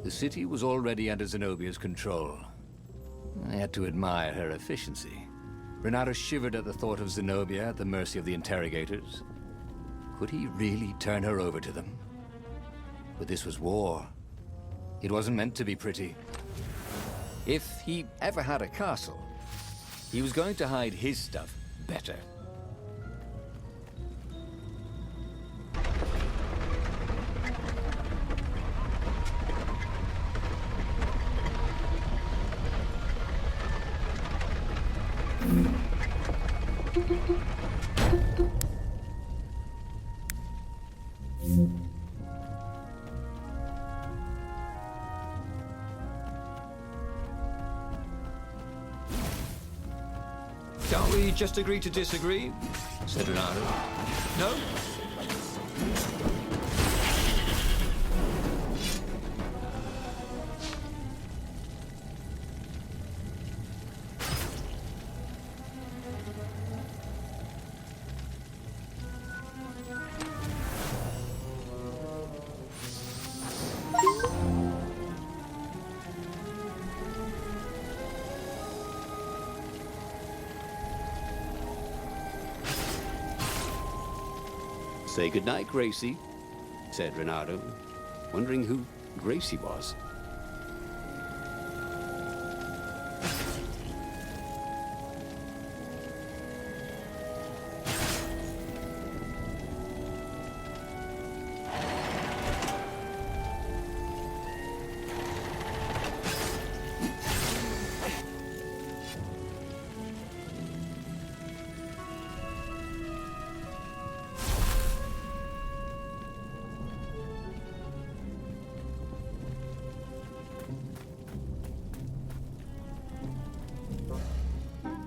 The city was already under Zenobia's control. I had to admire her efficiency. Renato shivered at the thought of Zenobia at the mercy of the interrogators. Could he really turn her over to them? But this was war. It wasn't meant to be pretty. If he ever had a castle, he was going to hide his stuff better. Can't we just agree to disagree? Said Renato. No? Say goodnight, Gracie, said Renato, wondering who Gracie was.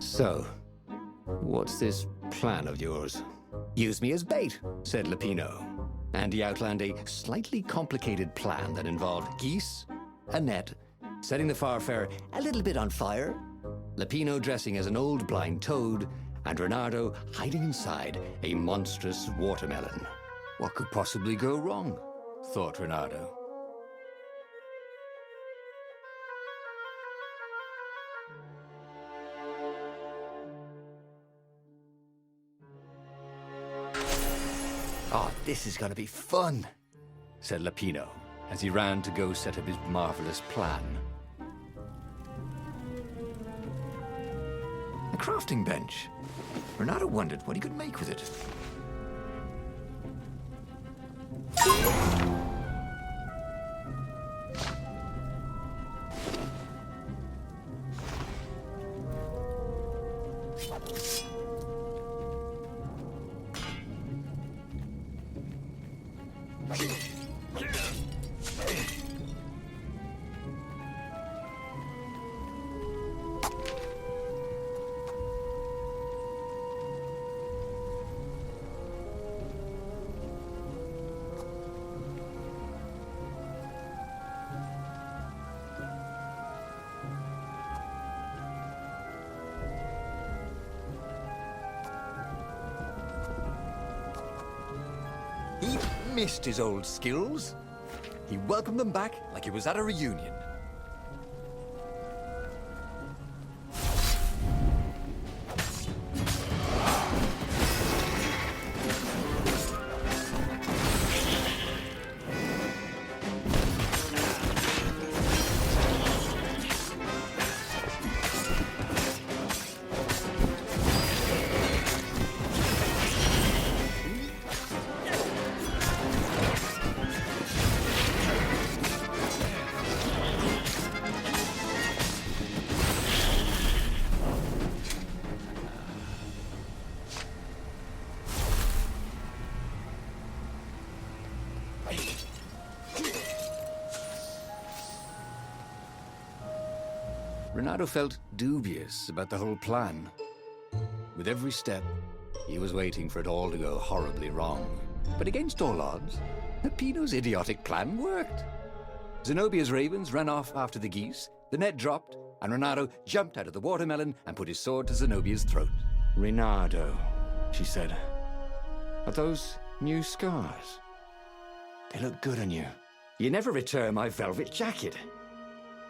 So, what's this plan of yours? Use me as bait, said Lupino. And he outlined a slightly complicated plan that involved geese, a net, setting the Farfarer a little bit on fire, Lupino dressing as an old blind toad, and Renato hiding inside a monstrous watermelon. What could possibly go wrong? Thought Renato. Oh, this is gonna be fun, said Lupino, as he ran to go set up his marvelous plan. A crafting bench. Renato wondered what he could make with it. He missed his old skills. He welcomed them back like he was at a reunion. Renato felt dubious about the whole plan. With every step, he was waiting for it all to go horribly wrong. But against all odds, Lupino's idiotic plan worked. Zenobia's ravens ran off after the geese, the net dropped, and Renato jumped out of the watermelon and put his sword to Zenobia's throat. "Renato," she said, "are those new scars? They look good on you." You never return my velvet jacket.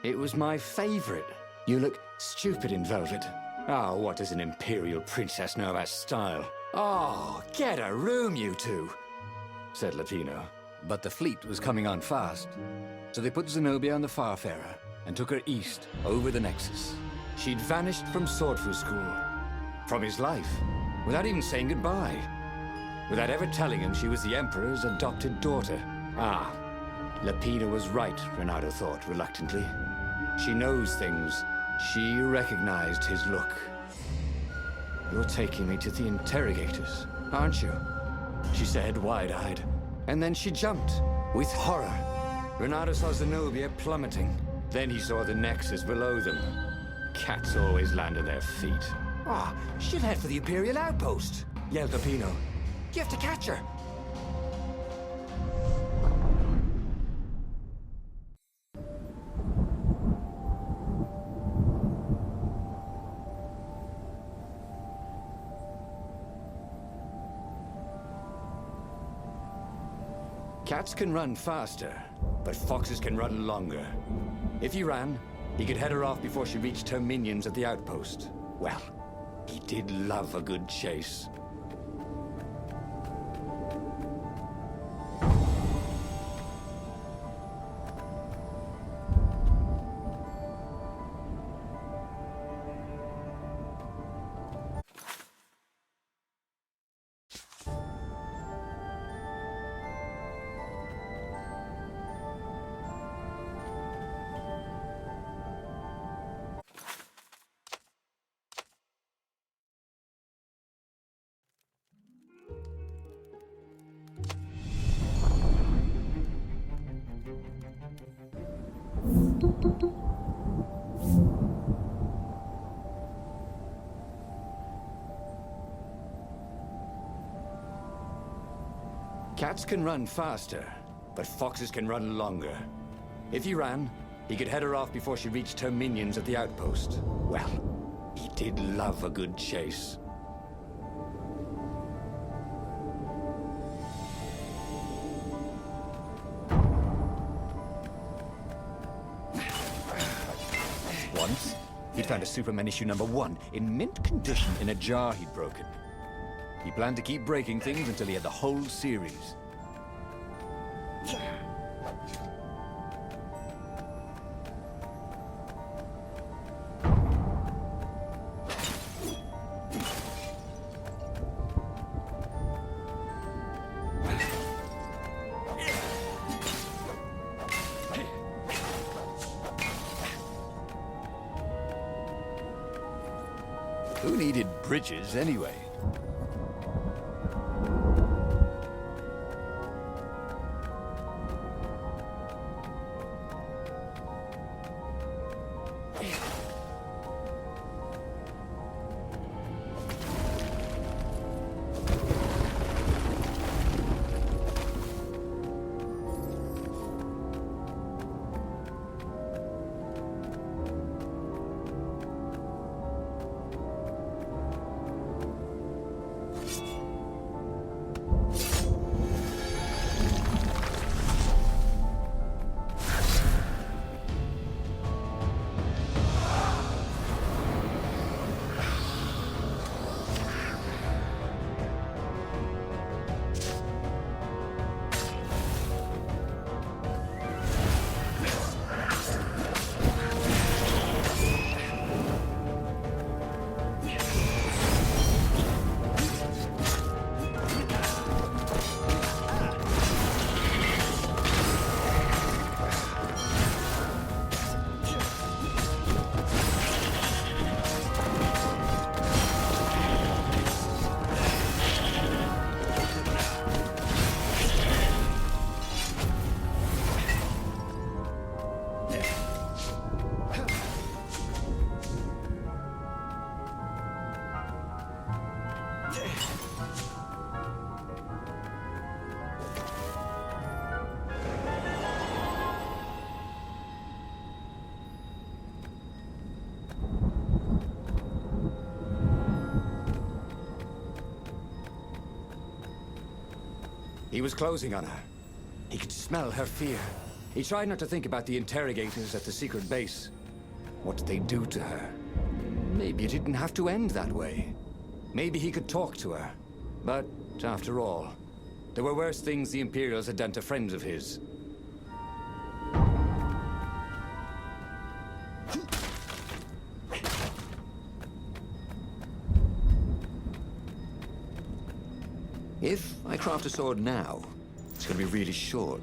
It was my favorite. You look stupid in velvet. Oh, what does an imperial princess know about style? Oh, get a room, you two, said Latino. But the fleet was coming on fast. So they put Zenobia on the Farfarer and took her east, over the Nexus. She'd vanished from Swordfu School, from his life, without even saying goodbye. Without ever telling him she was the Emperor's adopted daughter. Ah, Lapina was right, Renato thought reluctantly. She knows things. She recognized his look. You're taking me to the interrogators, aren't you? She said, wide-eyed. And then she jumped, with horror. Renato saw Zenobia plummeting. Then he saw the Nexus below them. Cats always land on their feet. Ah, she'll head for the Imperial outpost, yelled Lapino. You have to catch her. Cats can run faster, but foxes can run longer. If he ran, he could head her off before she reached her minions at the outpost. Well, he did love a good chase. Cats can run faster, but foxes can run longer. If he ran, he could head her off before she reached her minions at the outpost. Well, he did love a good chase. Once, he'd found a Superman issue #1 in mint condition in a jar he'd broken. He planned to keep breaking things until he had the whole series. Who needed bridges anyway? He was closing on her. He could smell her fear. He tried not to think about the interrogators at the secret base. What did they do to her? Maybe it didn't have to end that way. Maybe he could talk to her. But, after all, there were worse things the Imperials had done to friends of his. If I craft a sword now, it's going to be really short.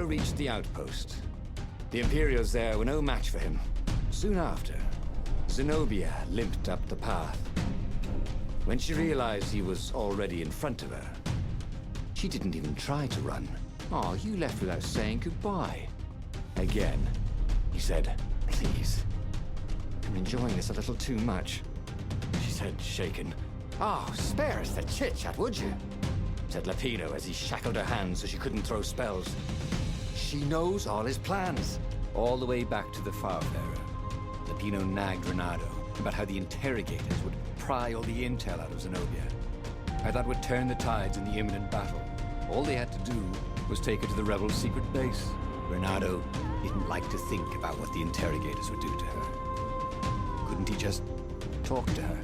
Reached the outpost. The Imperials there were no match for him. Soon after, Zenobia limped up the path. When she realized he was already in front of her, she didn't even try to run. Oh, you left without saying goodbye. Again, he said, "Please, I'm enjoying this a little too much," she said, shaken. "Oh, spare us the chit-chat, would you?" said Lapino as he shackled her hands so she couldn't throw spells. She knows all his plans. All the way back to the Farfarer, Lapino nagged Renato about how the interrogators would pry all the intel out of Zenobia. How that would turn the tides in the imminent battle. All they had to do was take her to the rebels' secret base. Renato didn't like to think about what the interrogators would do to her. Couldn't he just talk to her?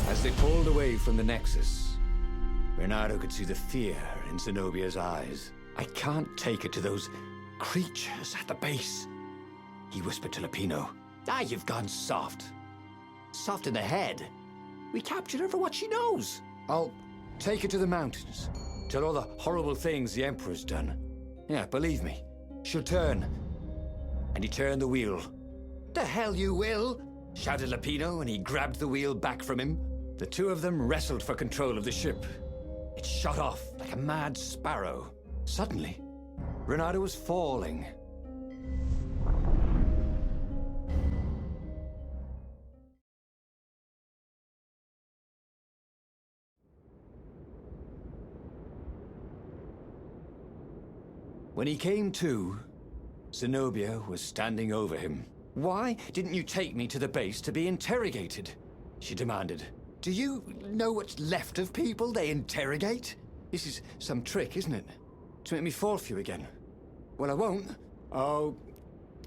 As they pulled away from the Nexus, Renato could see the fear in Zenobia's eyes. "I can't take her to those creatures at the base," he whispered to Lapino. "Ah, you've gone soft. Soft in the head. We captured her for what she knows. I'll take her to the mountains. Tell all the horrible things the Emperor's done. Yeah, believe me, she'll turn." And he turned the wheel. "The hell you will!" shouted Lapino, and he grabbed the wheel back from him. The two of them wrestled for control of the ship. It shot off like a mad sparrow. Suddenly, Renato was falling. When he came to, Zenobia was standing over him. "Why didn't you take me to the base to be interrogated?" she demanded. "Do you know what's left of people they interrogate? This is some trick, isn't it? To make me fall for you again. Well, I won't." "Oh,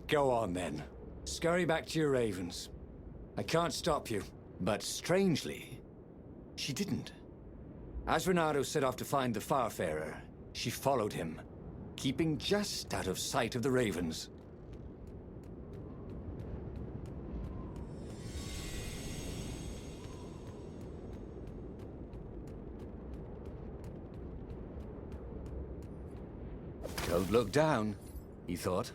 go on then. Scurry back to your ravens. I can't stop you." But strangely, she didn't. As Renato set off to find the Farfarer, she followed him, keeping just out of sight of the ravens. "Don't look down," he thought.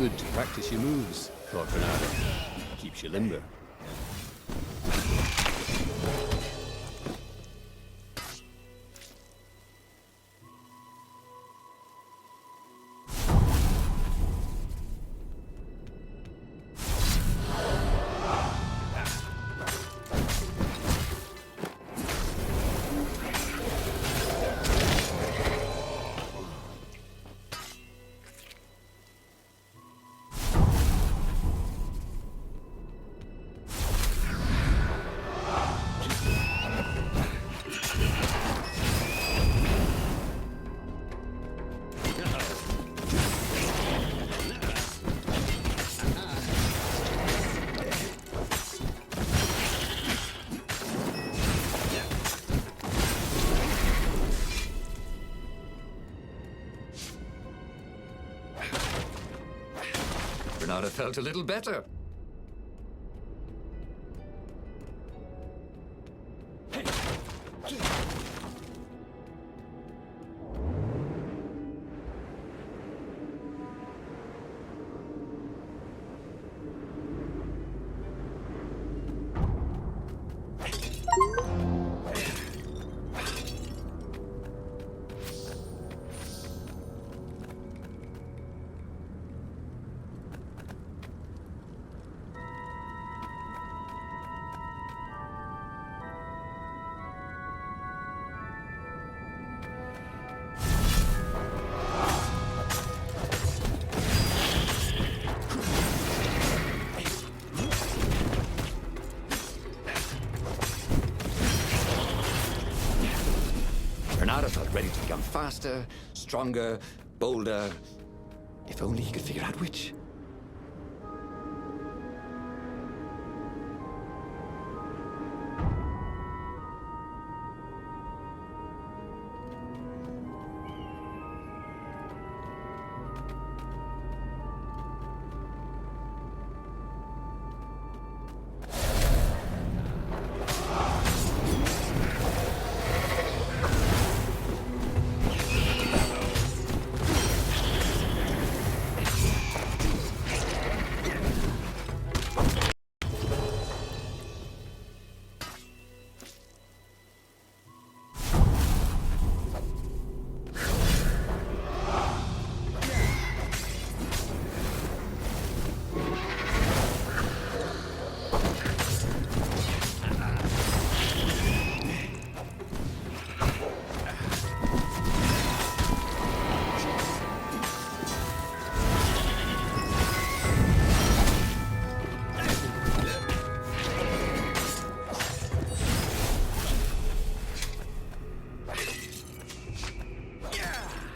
good to practice your moves, thought Bernardo. Keeps you limber. Bernardo felt a little better. Bernardo felt ready to become faster, stronger, bolder. If only he could figure out which.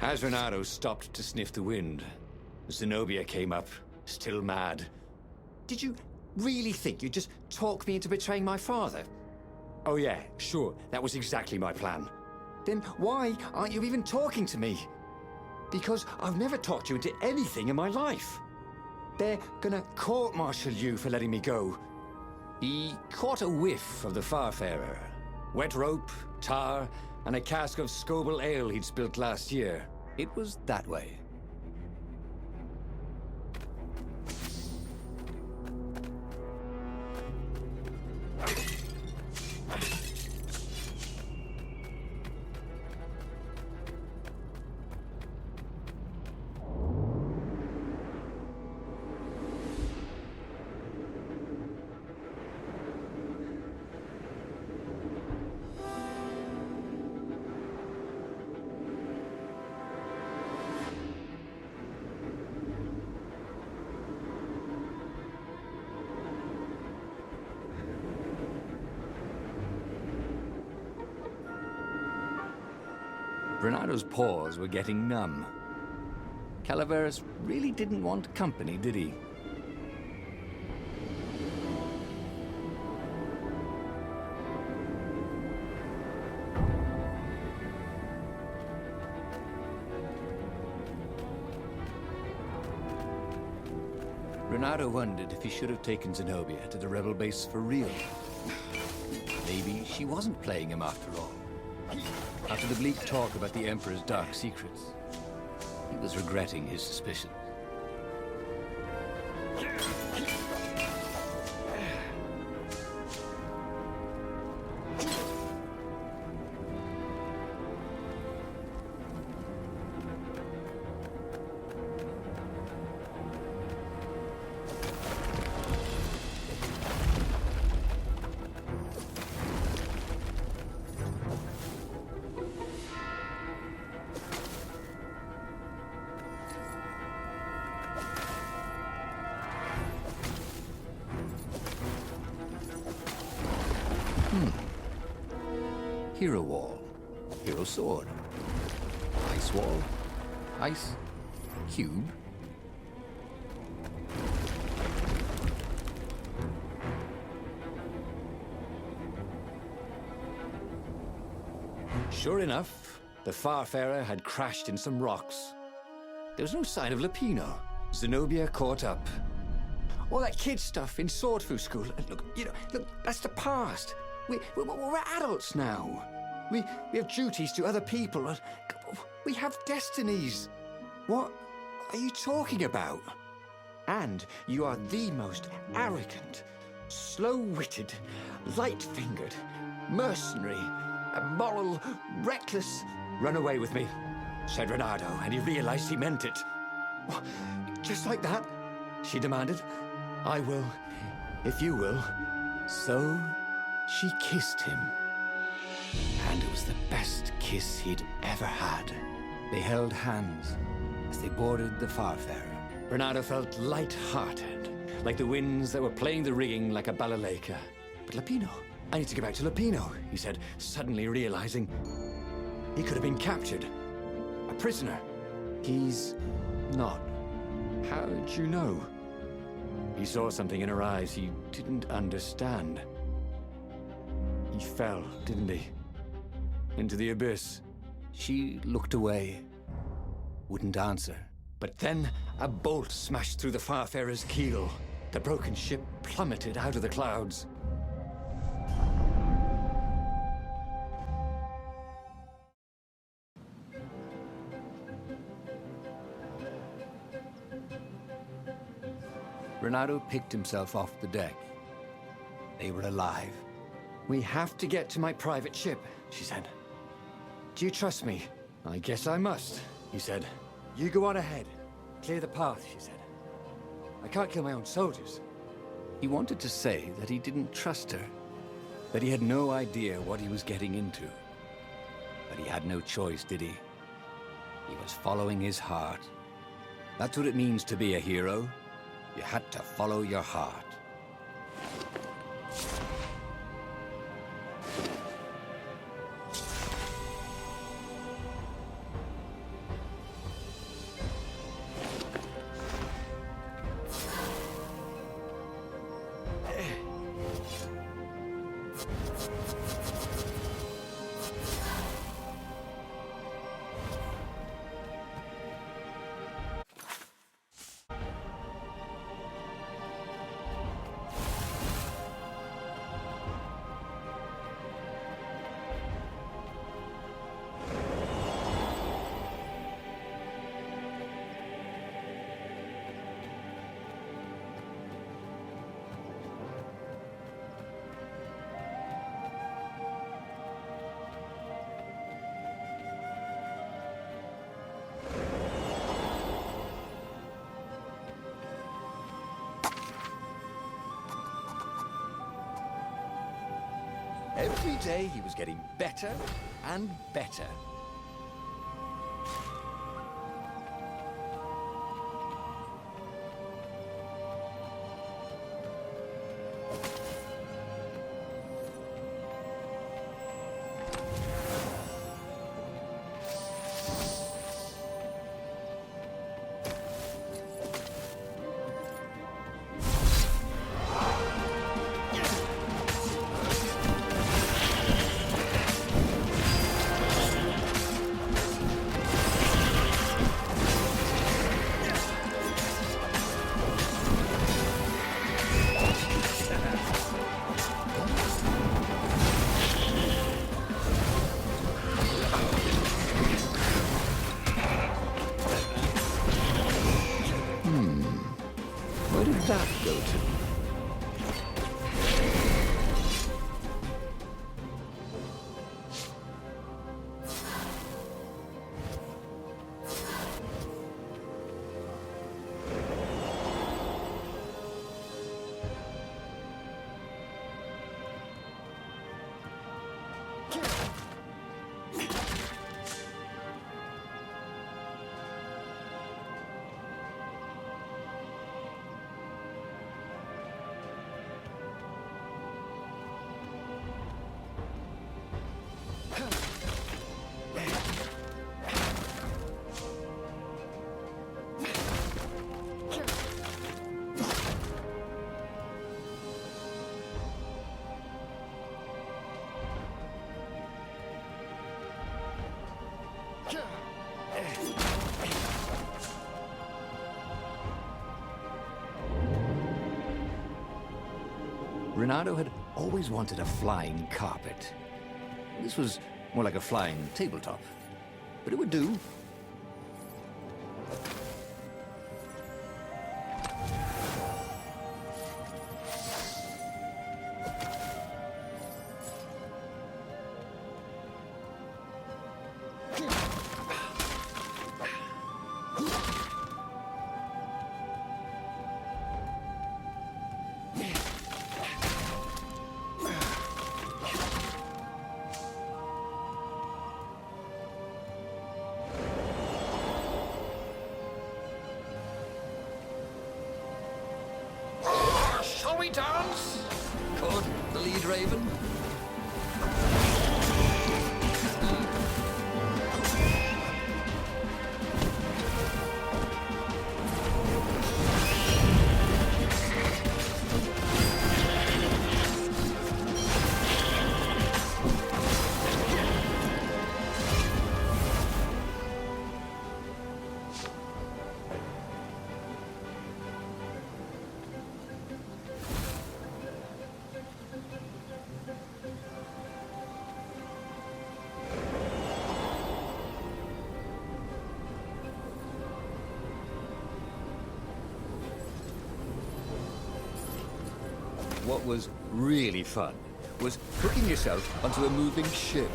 As Renato stopped to sniff the wind, Zenobia came up, still mad. Did you really think you'd just talk me into betraying my father? Oh yeah, sure, that was exactly my plan. Then why aren't you even talking to me? Because I've never talked you into anything in my life. They're gonna court-martial you for letting me go. He caught a whiff of the Farfarer. Wet rope, tar, and a cask of Scoble ale he'd spilt last year. It was that way. Bernardo's paws were getting numb. Calaveras really didn't want company, did he? Bernardo wondered if he should have taken Zenobia to the rebel base for real. Maybe she wasn't playing him after all. After the bleak talk about the Emperor's dark secrets, he was regretting his suspicions. Hero Wall, Hero Sword, Ice Wall, Ice Cube. Sure enough, the Farfarer had crashed in some rocks. There was no sign of Lupino. Zenobia caught up. All that kid stuff in Swordfu School. Look, look, that's the past. We're adults now. We have duties to other people. We have destinies. What are you talking about? And you are the most arrogant, slow-witted, light-fingered, mercenary, immoral, reckless. Run away with me, said Renato, and he realized he meant it. What? Just like that? She demanded. I will, if you will. So she kissed him. And it was the best kiss he'd ever had. They held hands as they boarded the Farfarer. Renato felt light-hearted, like the winds that were playing the rigging like a balalaika. But Lupino, I need to get back to Lupino, he said, suddenly realizing he could have been captured. A prisoner. He's not. How'd you know? He saw something in her eyes he didn't understand. He fell, didn't he? Into the abyss. She looked away, wouldn't answer. But then a bolt smashed through the Farfarer's keel. The broken ship plummeted out of the clouds. Renato picked himself off the deck. They were alive. We have to get to my private ship, she said. Do you trust me? I guess I must, he said. You go on ahead. Clear the path, she said. I can't kill my own soldiers. He wanted to say that he didn't trust her, that he had no idea what he was getting into. But he had no choice, did he? He was following his heart. That's what it means to be a hero. You had to follow your heart. Every day he was getting better and better. Where did that go to? Renato had always wanted a flying carpet. This was more like a flying tabletop, but it would do. Shall we dance? Called the lead raven. What was really fun was hooking yourself onto a moving ship.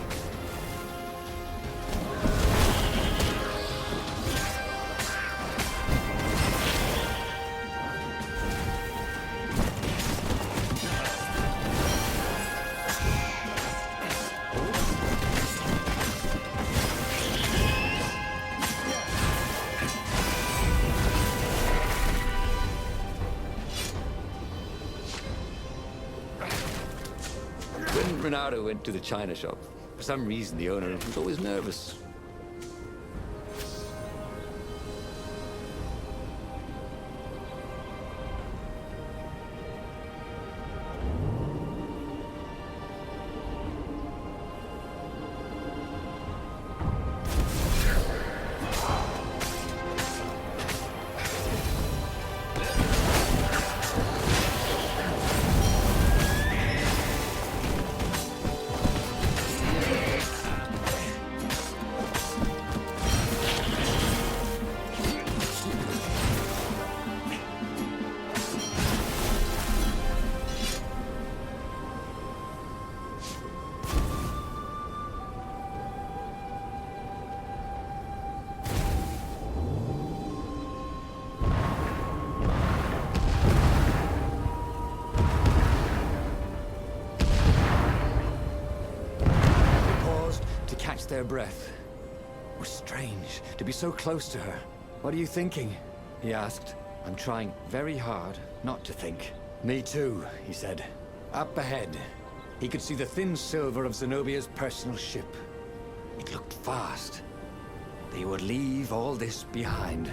When Renato went to the china shop, for some reason the owner was always nervous. Their breath. It was strange to be so close to her. What are you thinking? He asked. I'm trying very hard not to think. Me too, he said. Up ahead, he could see the thin silver of Zenobia's personal ship. It looked fast. They would leave all this behind.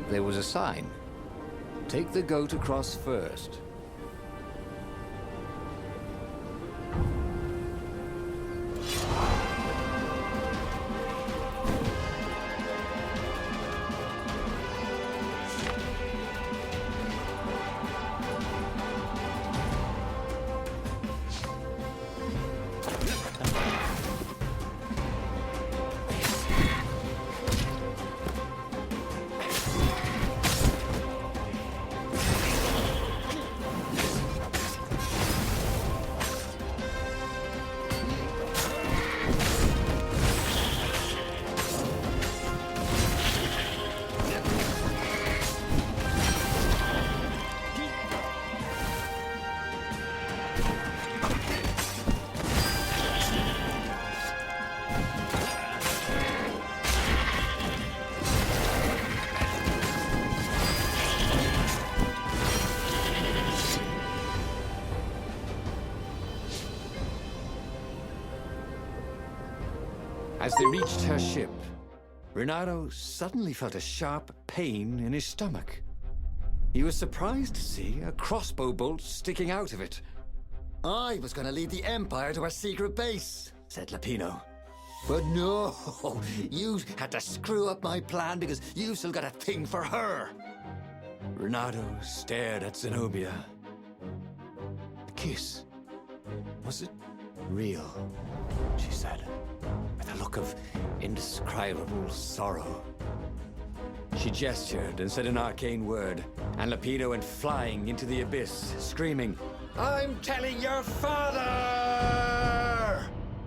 there was a sign. Take the goat across first. As they reached her ship, Renato suddenly felt a sharp pain in his stomach. He was surprised to see a crossbow bolt sticking out of it. I was going to lead the Empire to our secret base, said Lapino. But no, you had to screw up my plan because you've still got a thing for her. Renato stared at Zenobia. The kiss. Was it real? She said, with a look of indescribable sorrow. She gestured and said an arcane word, and Lapino went flying into the abyss, screaming, "I'm telling your father!"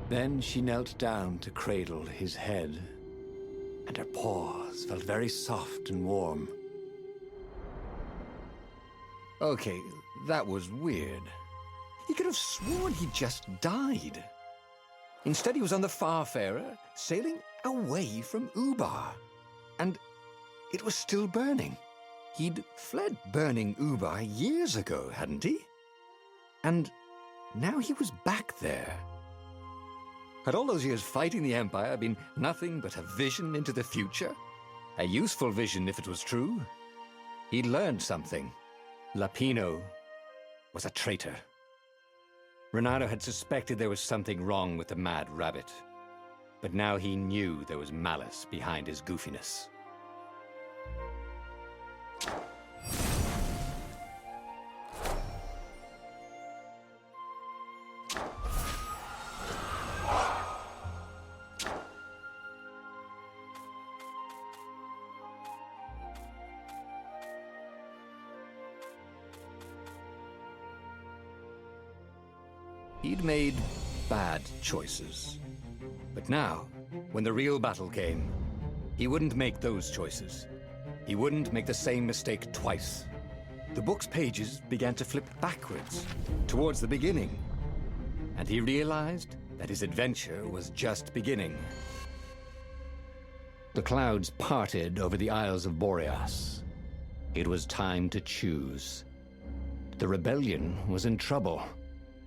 Then she knelt down to cradle his head, and her paws felt very soft and warm. Okay, that was weird. He could have sworn he just died. Instead, he was on the Farfarer, sailing away from Ubar. And it was still burning. He'd fled burning Ubar years ago, hadn't he? And now he was back there. Had all those years fighting the Empire been nothing but a vision into the future? A useful vision if it was true. He'd learned something. Lapino was a traitor. Renato had suspected there was something wrong with the Mad Rabbit. But now he knew there was malice behind his goofiness. He'd made bad choices. But now, when the real battle came, he wouldn't make those choices. He wouldn't make the same mistake twice. The book's pages began to flip backwards, towards the beginning. And he realized that his adventure was just beginning. The clouds parted over the Isles of Boreas. It was time to choose. The rebellion was in trouble.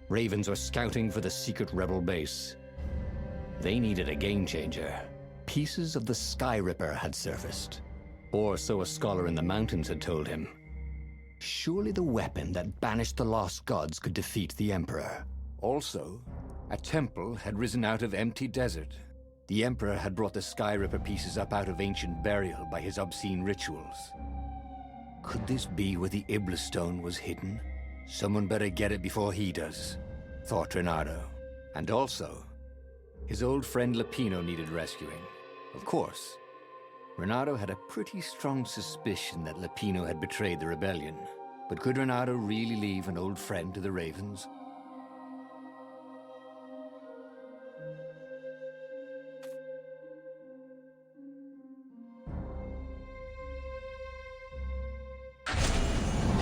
Ravens were scouting for the secret rebel base. They needed a game-changer. Pieces of the Sky Ripper had surfaced. Or so a scholar in the mountains had told him. Surely the weapon that banished the lost gods could defeat the Emperor. Also, a temple had risen out of empty desert. The Emperor had brought the Sky Ripper pieces up out of ancient burial by his obscene rituals. Could this be where the Iblis stone was hidden? Someone better get it before he does, thought Renato. And also, his old friend Lapino needed rescuing. Of course, Renato had a pretty strong suspicion that Lapino had betrayed the rebellion. But could Renato really leave an old friend to the Ravens?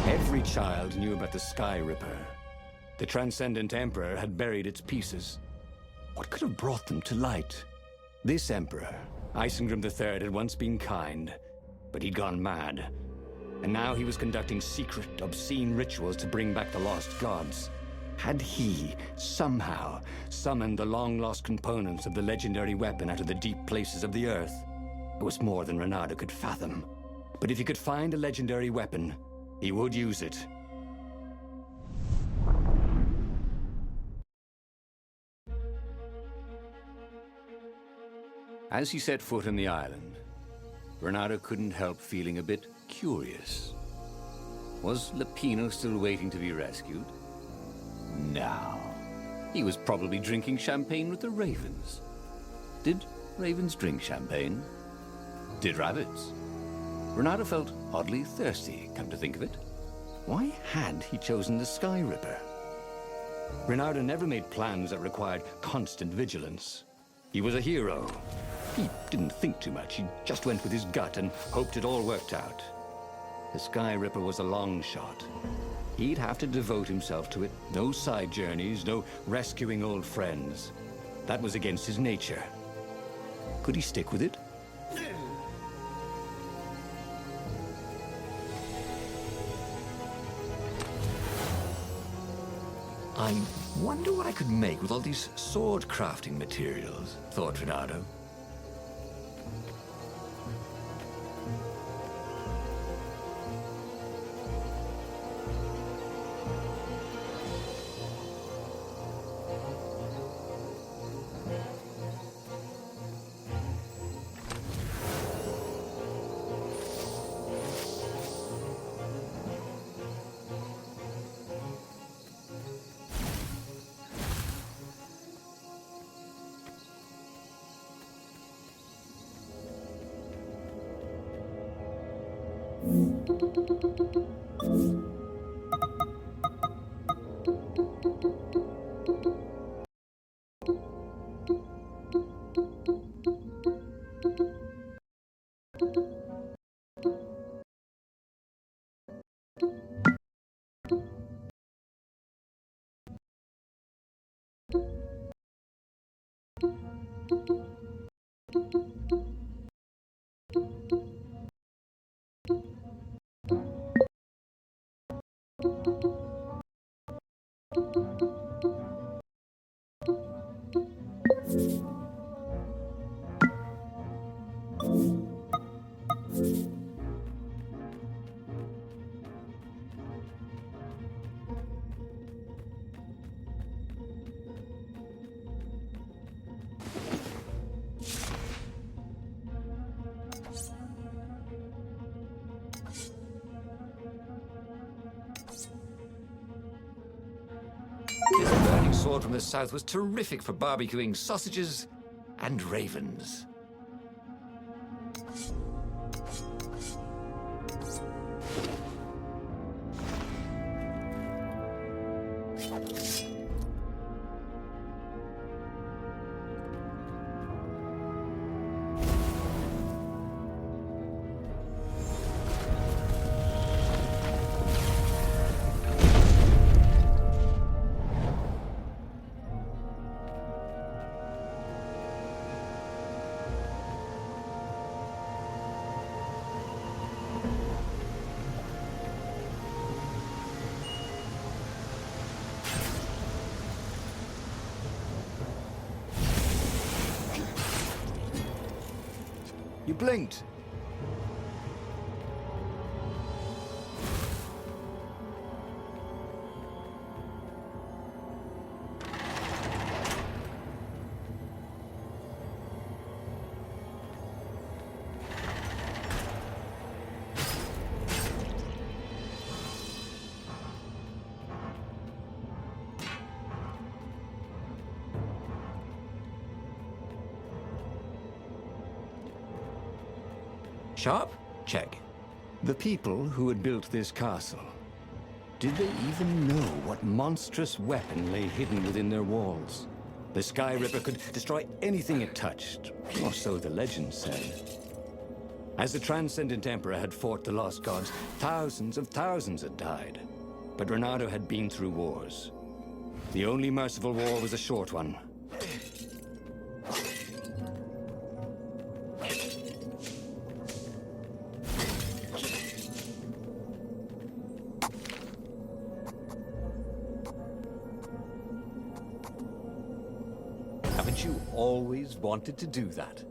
Every child knew about the Sky Ripper. The Transcendent Emperor had buried its pieces. What could have brought them to light? This Emperor, Isengrim III, had once been kind, but he'd gone mad. And now he was conducting secret, obscene rituals to bring back the lost gods. Had he, somehow, summoned the long-lost components of the legendary weapon out of the deep places of the earth? It was more than Renato could fathom. But if he could find a legendary weapon, he would use it. As he set foot on the island, Bernardo couldn't help feeling a bit curious. Was Lupino still waiting to be rescued? No. He was probably drinking champagne with the ravens. Did ravens drink champagne? Did rabbits? Bernardo felt oddly thirsty, come to think of it. Why had he chosen the Sky Ripper? Bernardo never made plans that required constant vigilance. He was a hero. He didn't think too much. He just went with his gut and hoped it all worked out. The Sky Ripper was a long shot. He'd have to devote himself to it. No side journeys, no rescuing old friends. That was against his nature. Could he stick with it? I wonder what I could make with all these sword crafting materials, thought Bernardo. This burning sword from the south was terrific for barbecuing sausages and ravens. You blinked. Sharp? Check. The people who had built this castle, did they even know what monstrous weapon lay hidden within their walls? The Sky Ripper could destroy anything it touched, or so the legend said. As the Transcendent Emperor had fought the Lost Gods, thousands of thousands had died. But Renato had been through wars. The only merciful war was a short one. Haven't you always wanted to do that?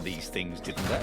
these things, didn't there?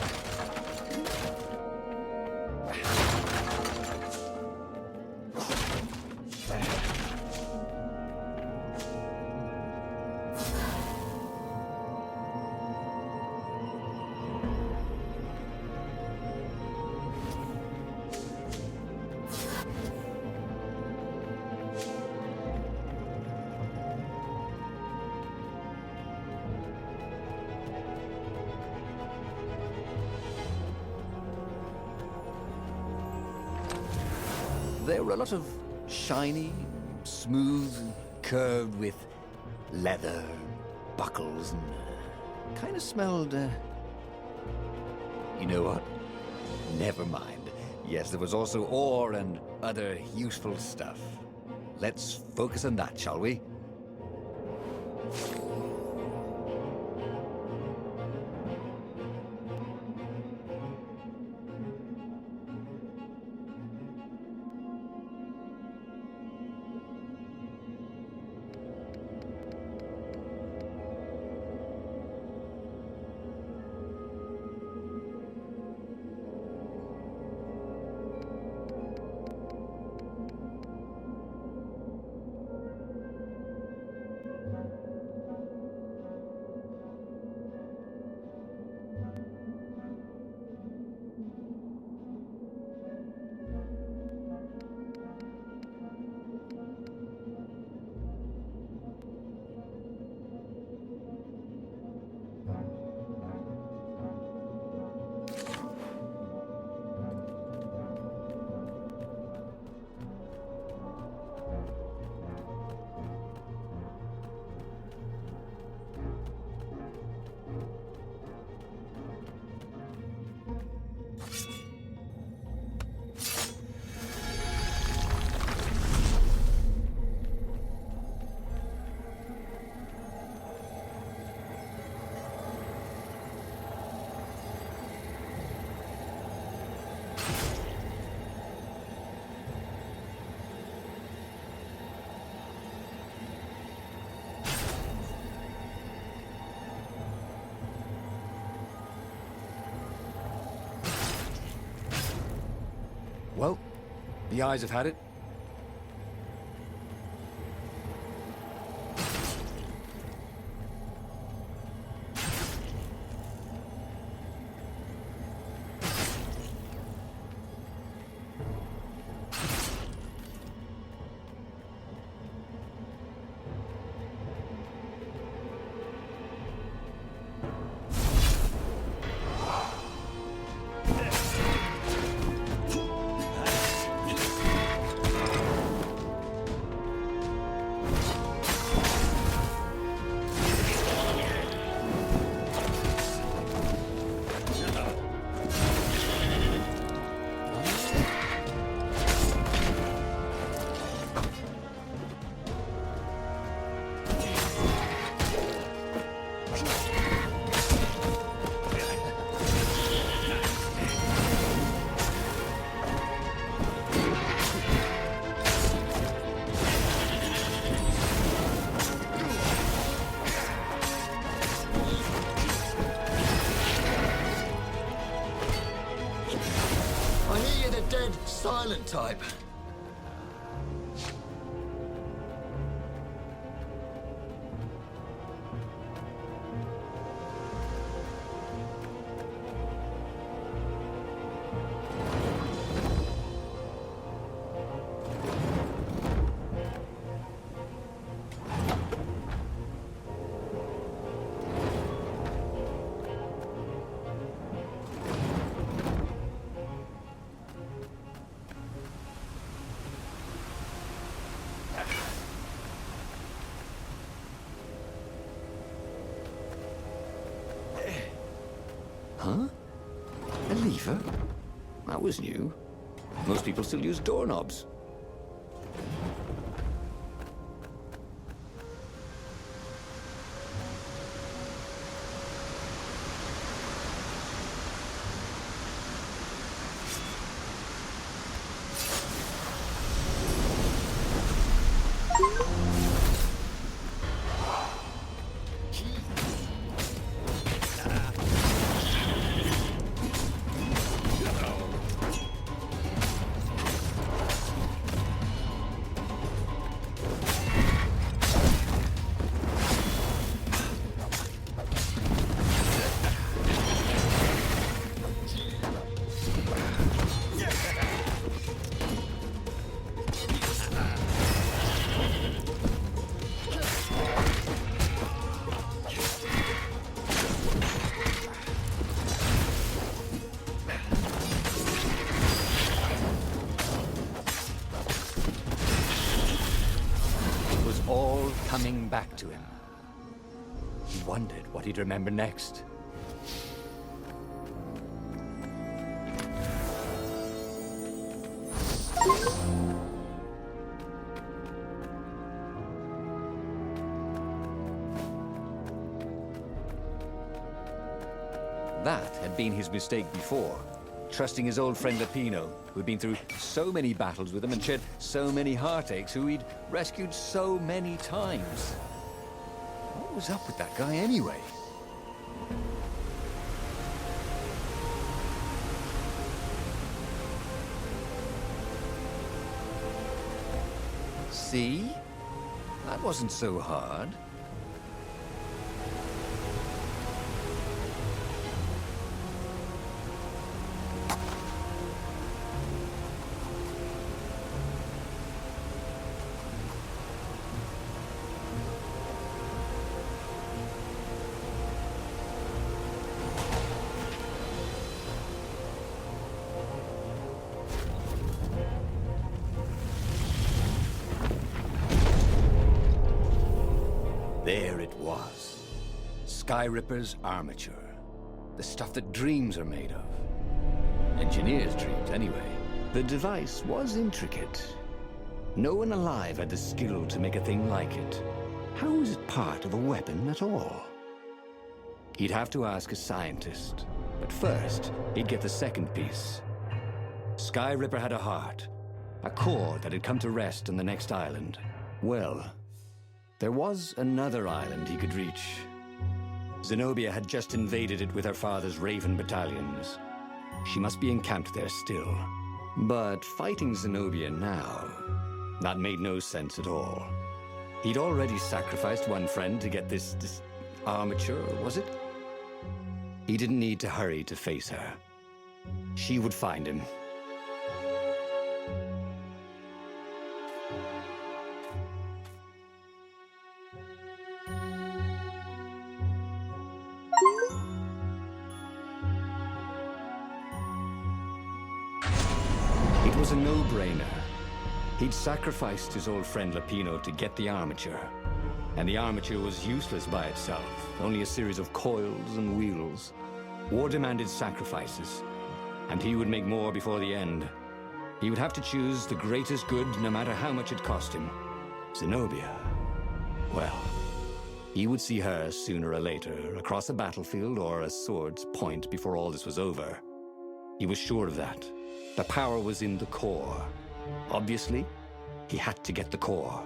They were a lot of shiny, smooth, curved with leather, buckles, and kind of smelled, You know what? Never mind. Yes, there was also ore and other useful stuff. Let's focus on that, shall we? Well, the eyes have had it. Silent type. Huh? A lever? That was new. Most people still use doorknobs. back to him. He wondered what he'd remember next. That had been his mistake before, trusting his old friend Lapino, who'd been through so many battles with him and shared so many heartaches, who he'd rescued so many times. What was up with that guy anyway? See? That wasn't so hard. There it was. Skyripper's armature. The stuff that dreams are made of. Engineers' dreams, anyway. The device was intricate. No one alive had the skill to make a thing like it. How was it part of a weapon at all? He'd have to ask a scientist. But first, he'd get the second piece. Skyripper had a heart. A core that had come to rest on the next island. Well, there was another island he could reach. Zenobia had just invaded it with her father's Raven battalions. She must be encamped there still. But fighting Zenobia now, that made no sense at all. He'd already sacrificed one friend to get this armature, was it? He didn't need to hurry to face her. She would find him. It was a no-brainer. He'd sacrificed his old friend Lapino to get the armature. And the armature was useless by itself, only a series of coils and wheels. War demanded sacrifices, and he would make more before the end. He would have to choose the greatest good, no matter how much it cost him. Zenobia. Well, he would see her sooner or later, across a battlefield or a sword's point before all this was over. He was sure of that. The power was in the core. Obviously, he had to get the core.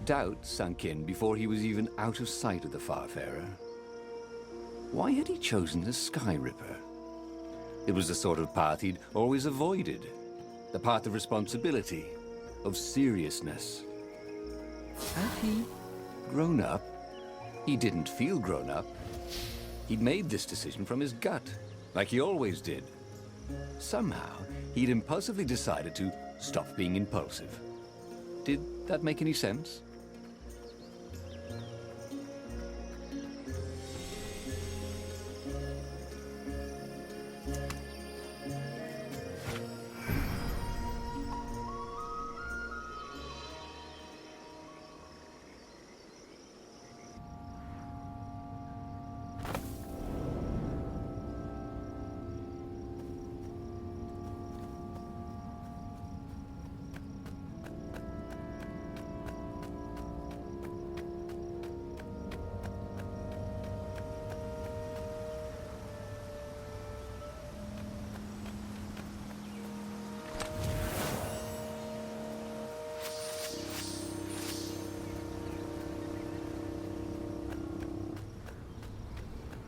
Doubt sunk in before he was even out of sight of the Farfarer. Why had he chosen the Skyripper? It was the sort of path he'd always avoided. The path of responsibility, of seriousness. Had he grown up? He didn't feel grown up. He'd made this decision from his gut, like he always did. Somehow, he'd impulsively decided to stop being impulsive. Did that make any sense?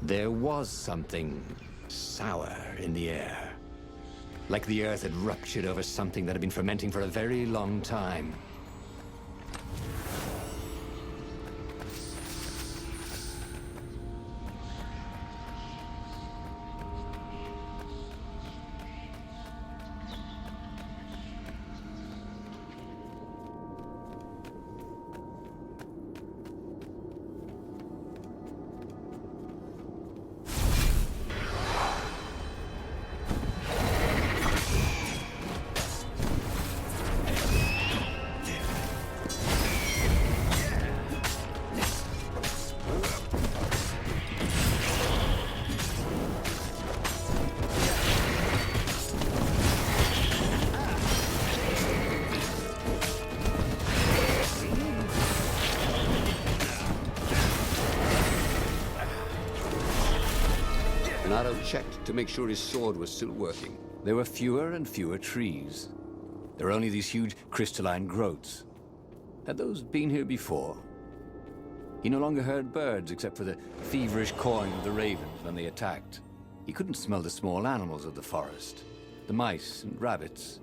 There was something sour in the air. Like the earth had ruptured over something that had been fermenting for a very long time. Leonardo checked to make sure his sword was still working. There were fewer and fewer trees. There were only these huge crystalline growths. Had those been here before? He no longer heard birds except for the feverish cawing of the ravens when they attacked. He couldn't smell the small animals of the forest, the mice and rabbits.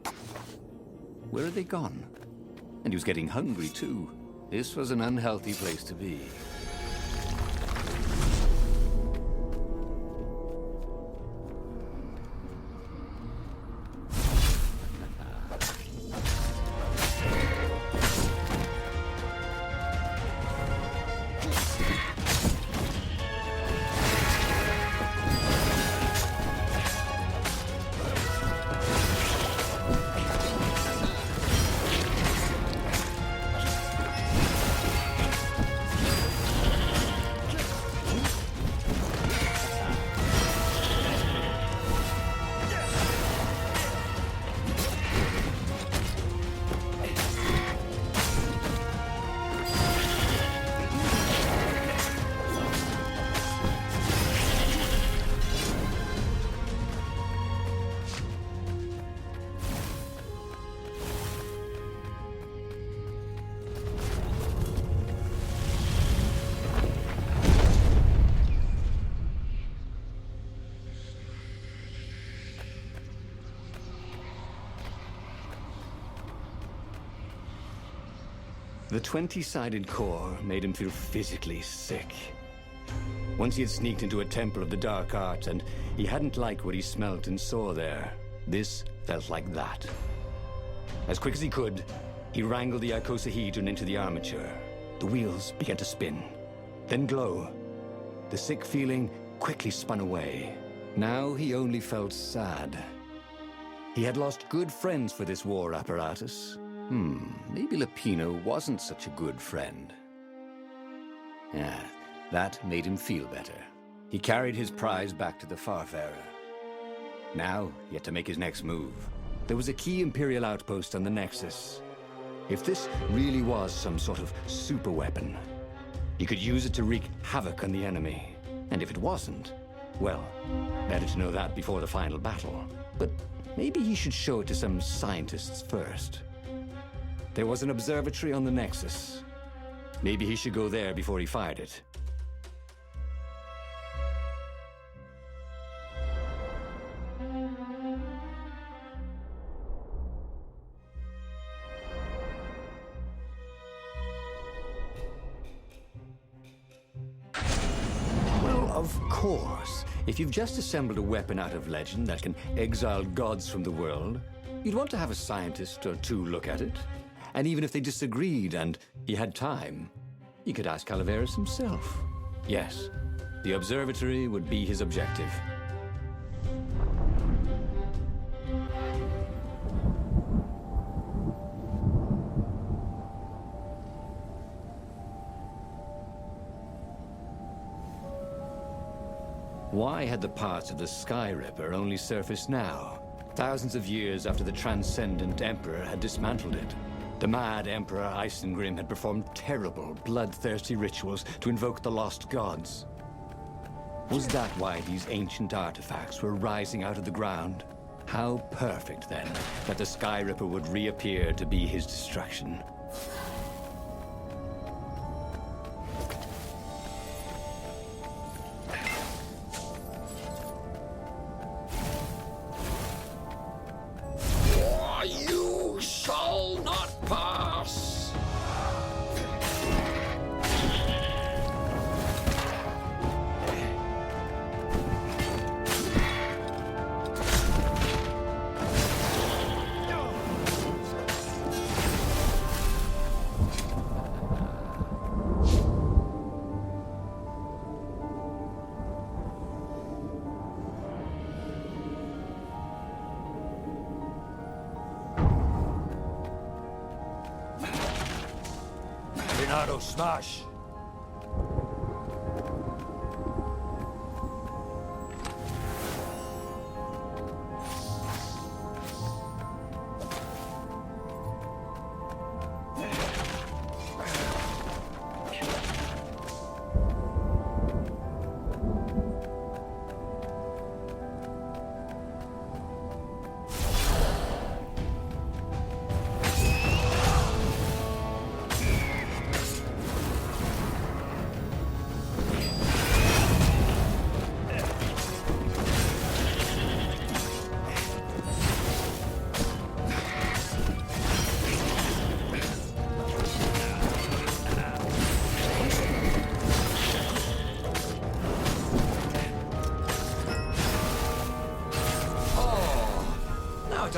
Where had they gone? And he was getting hungry too. This was an unhealthy place to be. The 20-sided core made him feel physically sick. Once he had sneaked into a temple of the dark art, and he hadn't liked what he smelt and saw there. This felt like that. As quick as he could, he wrangled the icosahedron into the armature. The wheels began to spin, then glow. The sick feeling quickly spun away. Now he only felt sad. He had lost good friends for this war apparatus. Maybe Lupino wasn't such a good friend. Yeah, that made him feel better. He carried his prize back to the Farfarer. Now, he had to make his next move. There was a key Imperial outpost on the Nexus. If this really was some sort of super weapon, he could use it to wreak havoc on the enemy. And if it wasn't, well, better to know that before the final battle. But maybe he should show it to some scientists first. There was an observatory on the Nexus. Maybe he should go there before he fired it. Well, of course. If you've just assembled a weapon out of legend that can exile gods from the world, you'd want to have a scientist or two look at it. And even if they disagreed and he had time, he could ask Calaveras himself. Yes, the observatory would be his objective. Why had the parts of the Sky Ripper only surfaced now, thousands of years after the Transcendent Emperor had dismantled it? The mad Emperor Isengrim had performed terrible, bloodthirsty rituals to invoke the lost gods. Was that why these ancient artifacts were rising out of the ground? How perfect, then, that the Sky Ripper would reappear to be his destruction. You shall not pass! Leonardo, smash!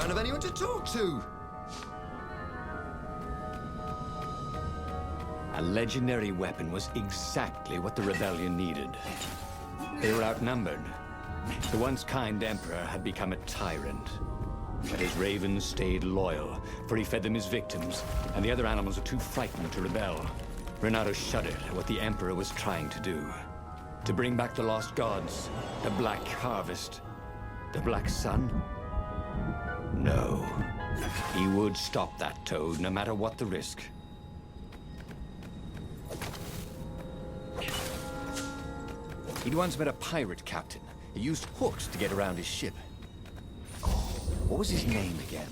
don't have anyone to talk to. A legendary weapon was exactly what the rebellion needed. They were outnumbered. The once kind emperor had become a tyrant. But his ravens stayed loyal, for he fed them his victims, and the other animals were too frightened to rebel. Renato shuddered at what the emperor was trying to do. To bring back the lost gods, the Black Harvest, the Black Sun? No. He would stop that toad, no matter what the risk. He'd once met a pirate captain. He used hooks to get around his ship. What was his name again?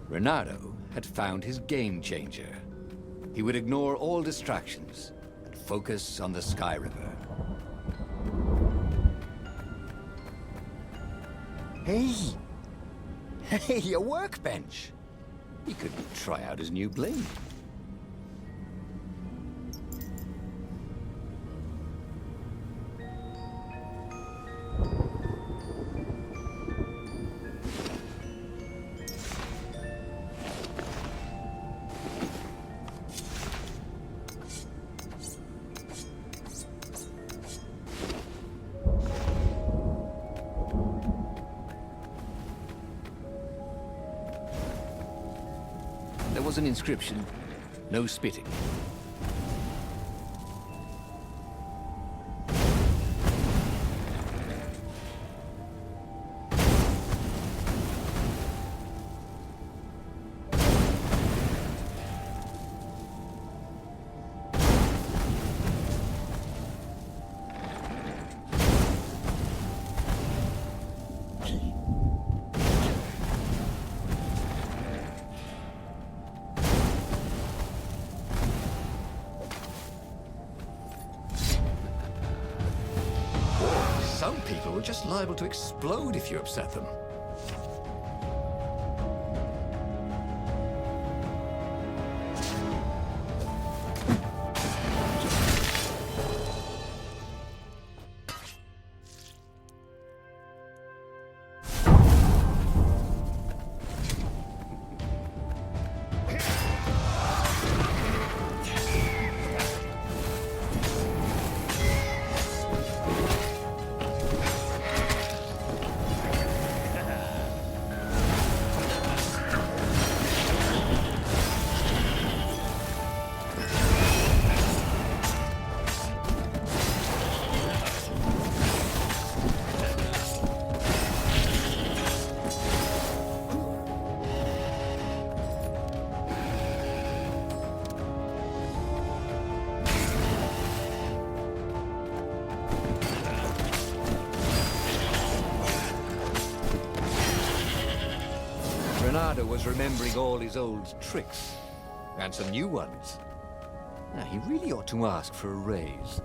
Renato had found his game changer. He would ignore all distractions and focus on the Sky Ripper. Hey! Hey, a workbench! He could try out his new blade. There was an inscription. No spitting. Some people are just liable to explode if you upset them. Renato was remembering all his old tricks, and some new ones. Now, he really ought to ask for a raise.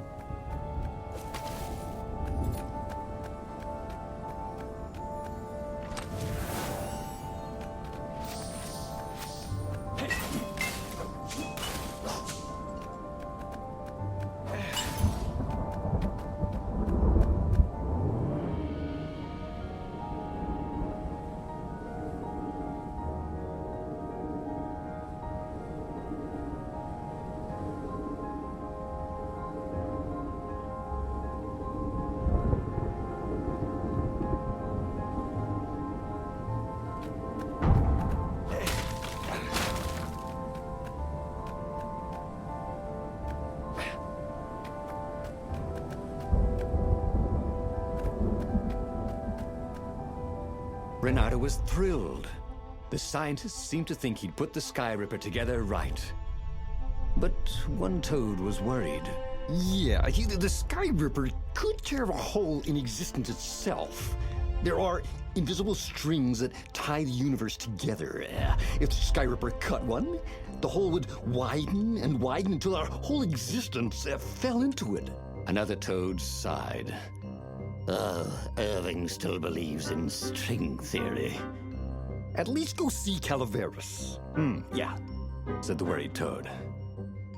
Renato was thrilled. The scientists seemed to think he'd put the Sky Ripper together right. But one toad was worried. Yeah, the Sky Ripper could carve a hole in existence itself. There are invisible strings that tie the universe together. If the Sky Ripper cut one, the hole would widen and widen until our whole existence fell into it. Another toad sighed. Irving still believes in string theory. At least go see Calaveras. Yeah, said the worried toad.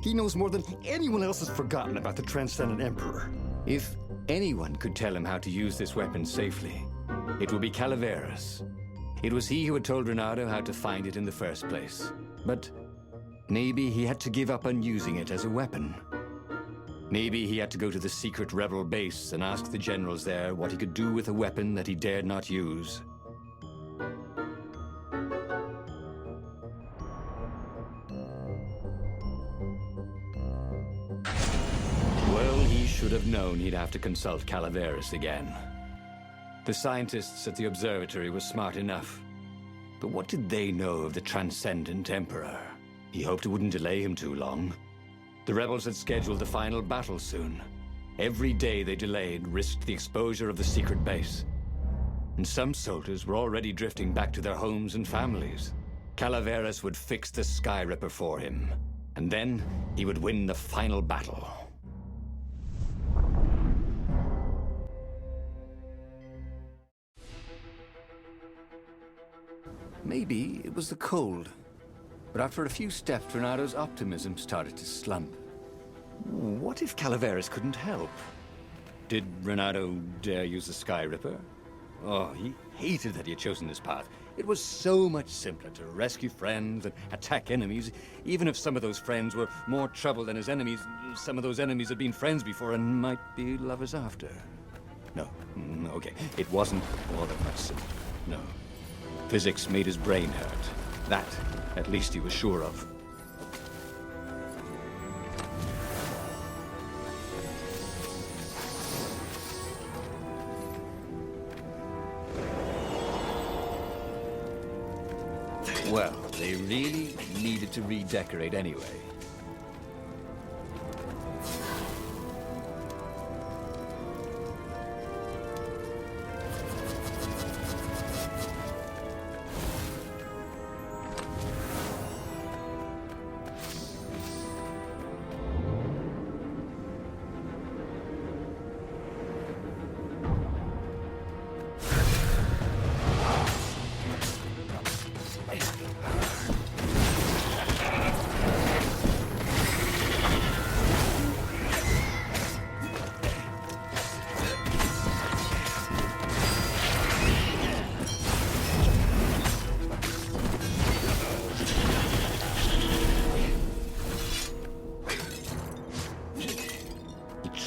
He knows more than anyone else has forgotten about the Transcendent Emperor. If anyone could tell him how to use this weapon safely, it would be Calaveras. It was he who had told Renato how to find it in the first place. But maybe he had to give up on using it as a weapon. Maybe he had to go to the secret rebel base and ask the generals there what he could do with a weapon that he dared not use. Well, he should have known he'd have to consult Calaveras again. The scientists at the observatory were smart enough. But what did they know of the Transcendent Emperor? He hoped it wouldn't delay him too long. The rebels had scheduled the final battle soon. Every day they delayed risked the exposure of the secret base. And some soldiers were already drifting back to their homes and families. Calaveras would fix the Sky Ripper for him. And then he would win the final battle. Maybe it was the cold. But after a few steps, Renato's optimism started to slump. What if Calaveras couldn't help? Did Renato dare use the Sky Ripper? Oh, he hated that he had chosen this path. It was so much simpler to rescue friends and attack enemies, even if some of those friends were more trouble than his enemies. Some of those enemies had been friends before and might be lovers after. No, okay, it wasn't all that much simpler, no. Physics made his brain hurt. That, at least, he was sure of. Well, they really needed to redecorate anyway.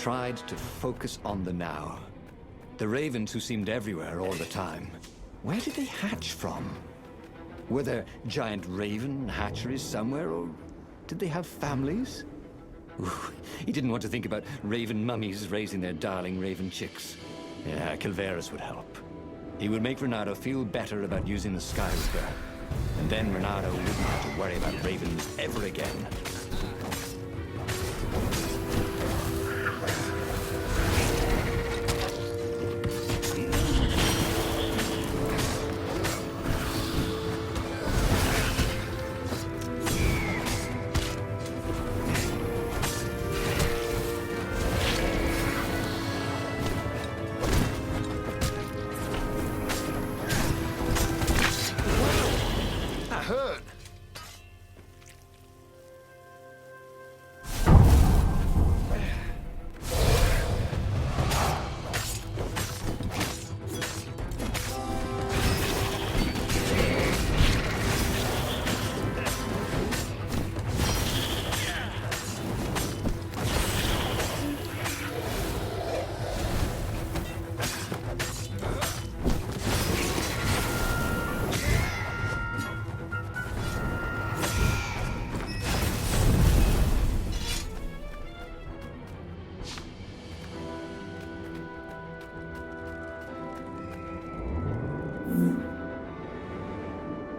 Tried to focus on the now. The ravens who seemed everywhere all the time. Where did they hatch from? Were there giant raven hatcheries somewhere, or did they have families? Ooh, he didn't want to think about raven mummies raising their darling raven chicks. Yeah, Calaveras would help. He would make Renato feel better about using the Sky Ripper. And then Renato wouldn't have to worry about ravens ever again.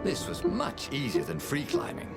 This was much easier than free climbing.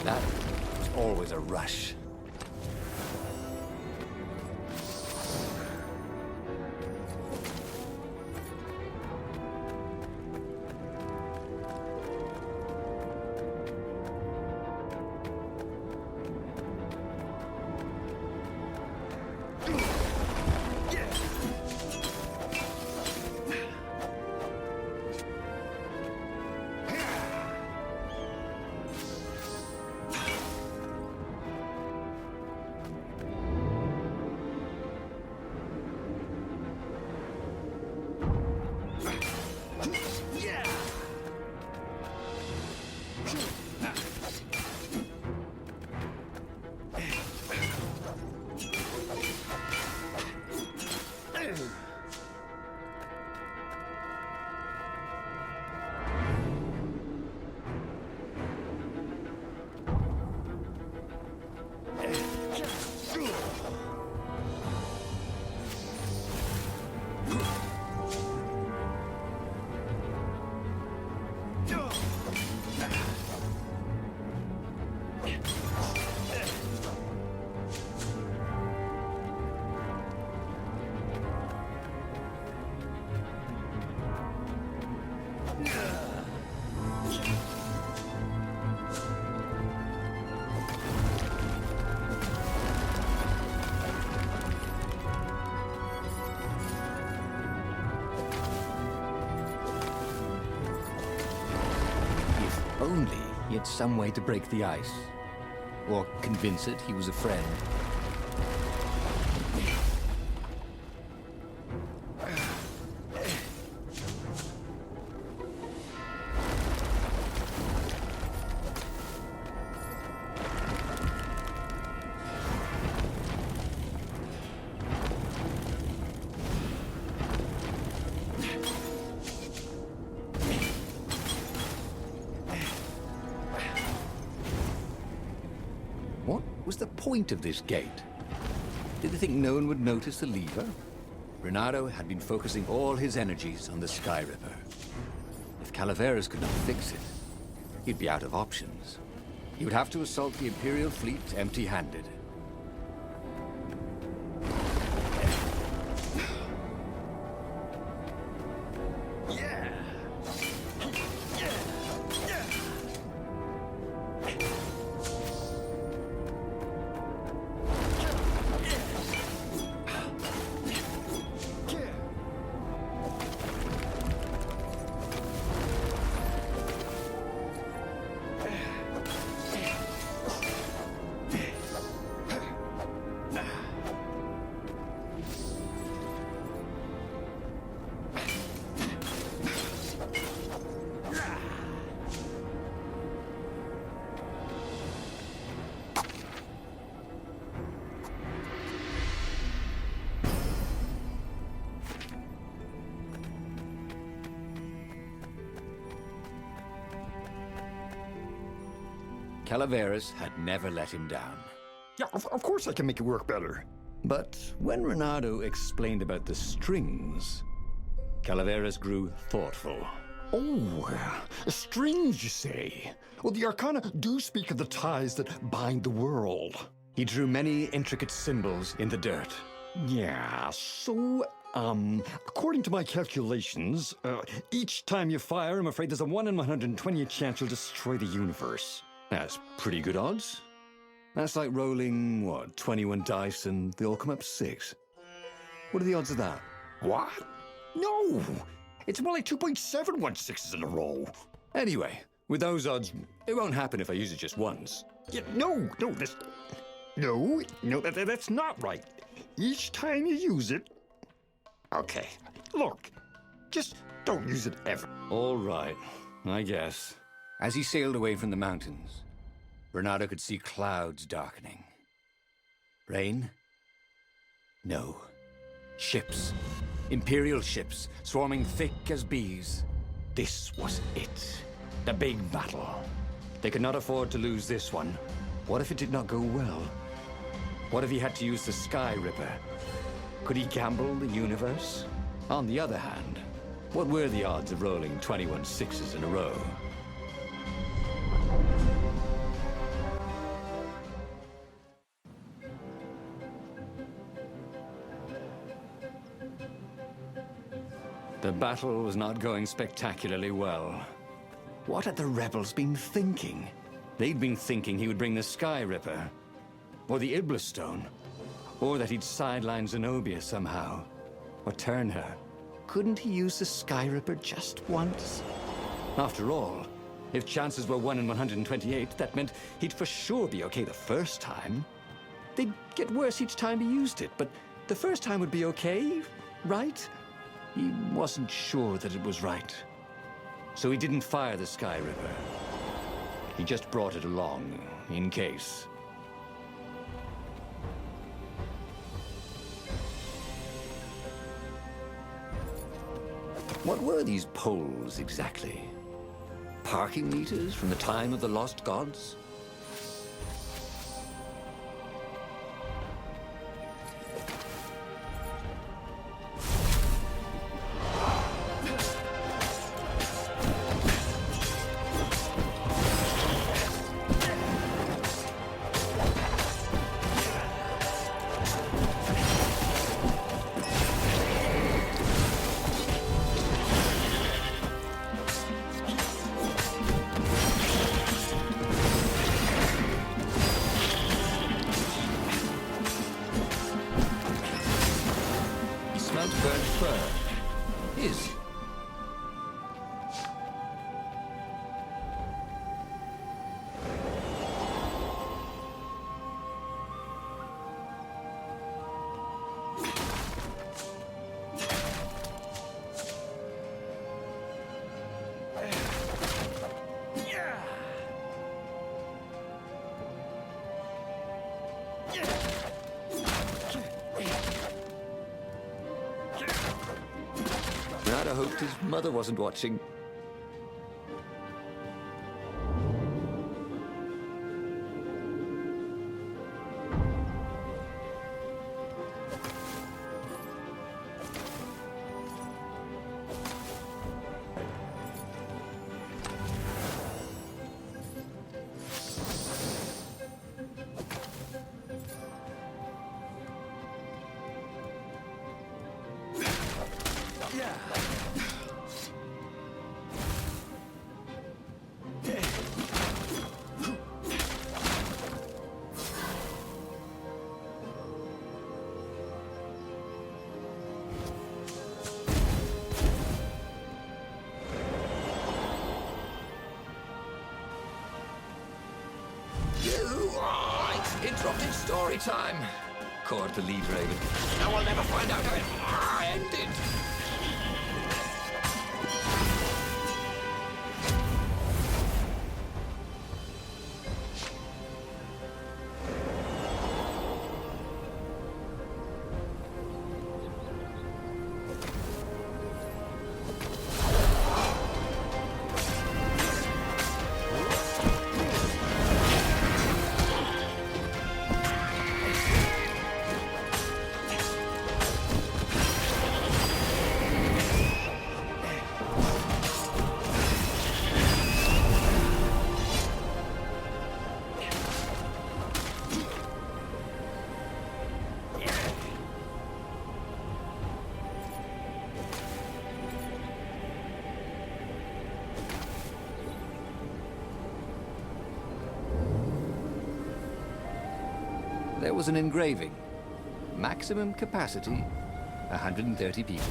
That was always a rush. Only he had some way to break the ice. Or convince it he was a friend. What was the point of this gate? Did they think no one would notice the lever? Renato had been focusing all his energies on the Sky Ripper. If Calaveras could not fix it, he'd be out of options. He would have to assault the Imperial fleet empty-handed. Calaveras had never let him down. Yeah, of course I can make it work better. But when Renato explained about the strings, Calaveras grew thoughtful. Oh, strings, you say? Well, the Arcana do speak of the ties that bind the world. He drew many intricate symbols in the dirt. Yeah, so, according to my calculations, each time you fire, I'm afraid there's a 1 in 120 chance you'll destroy the universe. That's pretty good odds. That's like rolling, 21 dice and they all come up 6. What are the odds of that? What? No! It's more like 2.716s in a row. Anyway, with those odds, it won't happen if I use it just once. Yeah, that's not right. Each time you use it... Okay, look, just don't use it ever. All right, I guess. As he sailed away from the mountains, Bernardo could see clouds darkening. Rain? No. Ships. Imperial ships, swarming thick as bees. This was it. The big battle. They could not afford to lose this one. What if it did not go well? What if he had to use the Sky Ripper? Could he gamble the universe? On the other hand, what were the odds of rolling 21 sixes in a row? The battle was not going spectacularly well. What had the rebels been thinking? They'd been thinking he would bring the Sky Ripper, or the Iblis Stone, or that he'd sideline Zenobia somehow, or turn her. Couldn't he use the Sky Ripper just once? After all, if chances were 1 in 128, that meant he'd for sure be okay the first time. They'd get worse each time he used it, but the first time would be okay, right? He wasn't sure that it was right. So he didn't fire the Sky Ripper. He just brought it along, in case. What were these poles, exactly? Parking meters from the time of the lost gods? I hoped his mother wasn't watching. Interrupted story time. Court the lead raven. Now I'll never find out how it ended. there was an engraving. Maximum capacity, 130 people.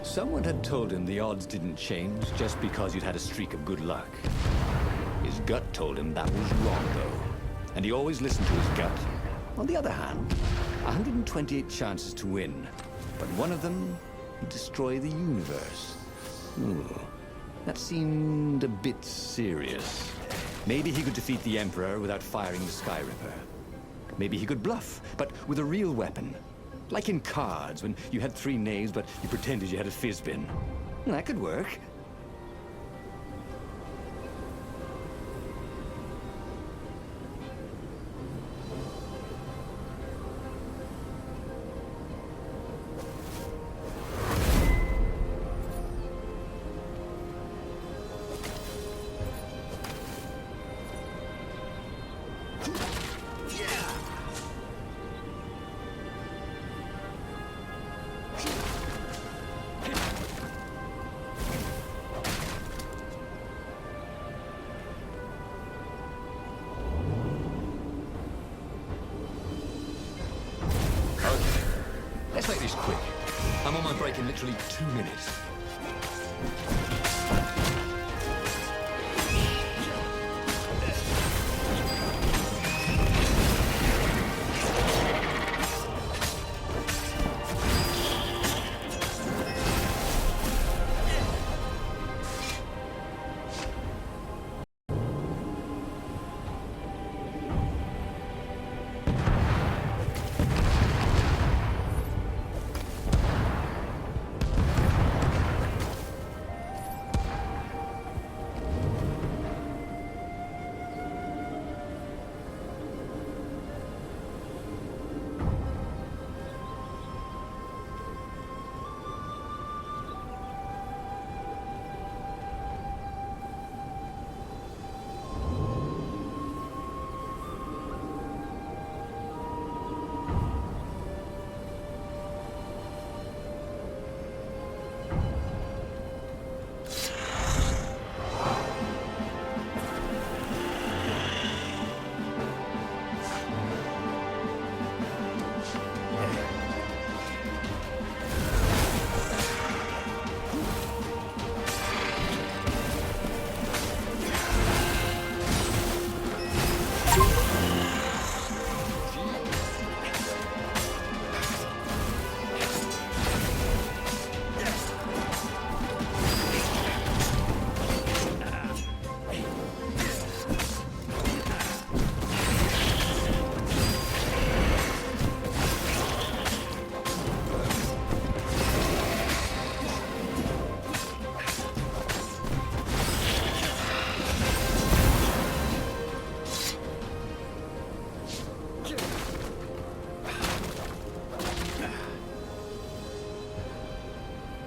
Someone had told him the odds didn't change just because you'd had a streak of good luck. His gut told him that was wrong, though. And he always listened to his gut. On the other hand, 128 chances to win. But one of them would destroy the universe. Ooh, that seemed a bit serious. Maybe he could defeat the Emperor without firing the Sky Ripper. Maybe he could bluff, but with a real weapon. Like in cards, when you had 3 knaves, but you pretended you had a fizz-bin. That could work. Let's make this quick. I'm on my break in literally 2 minutes.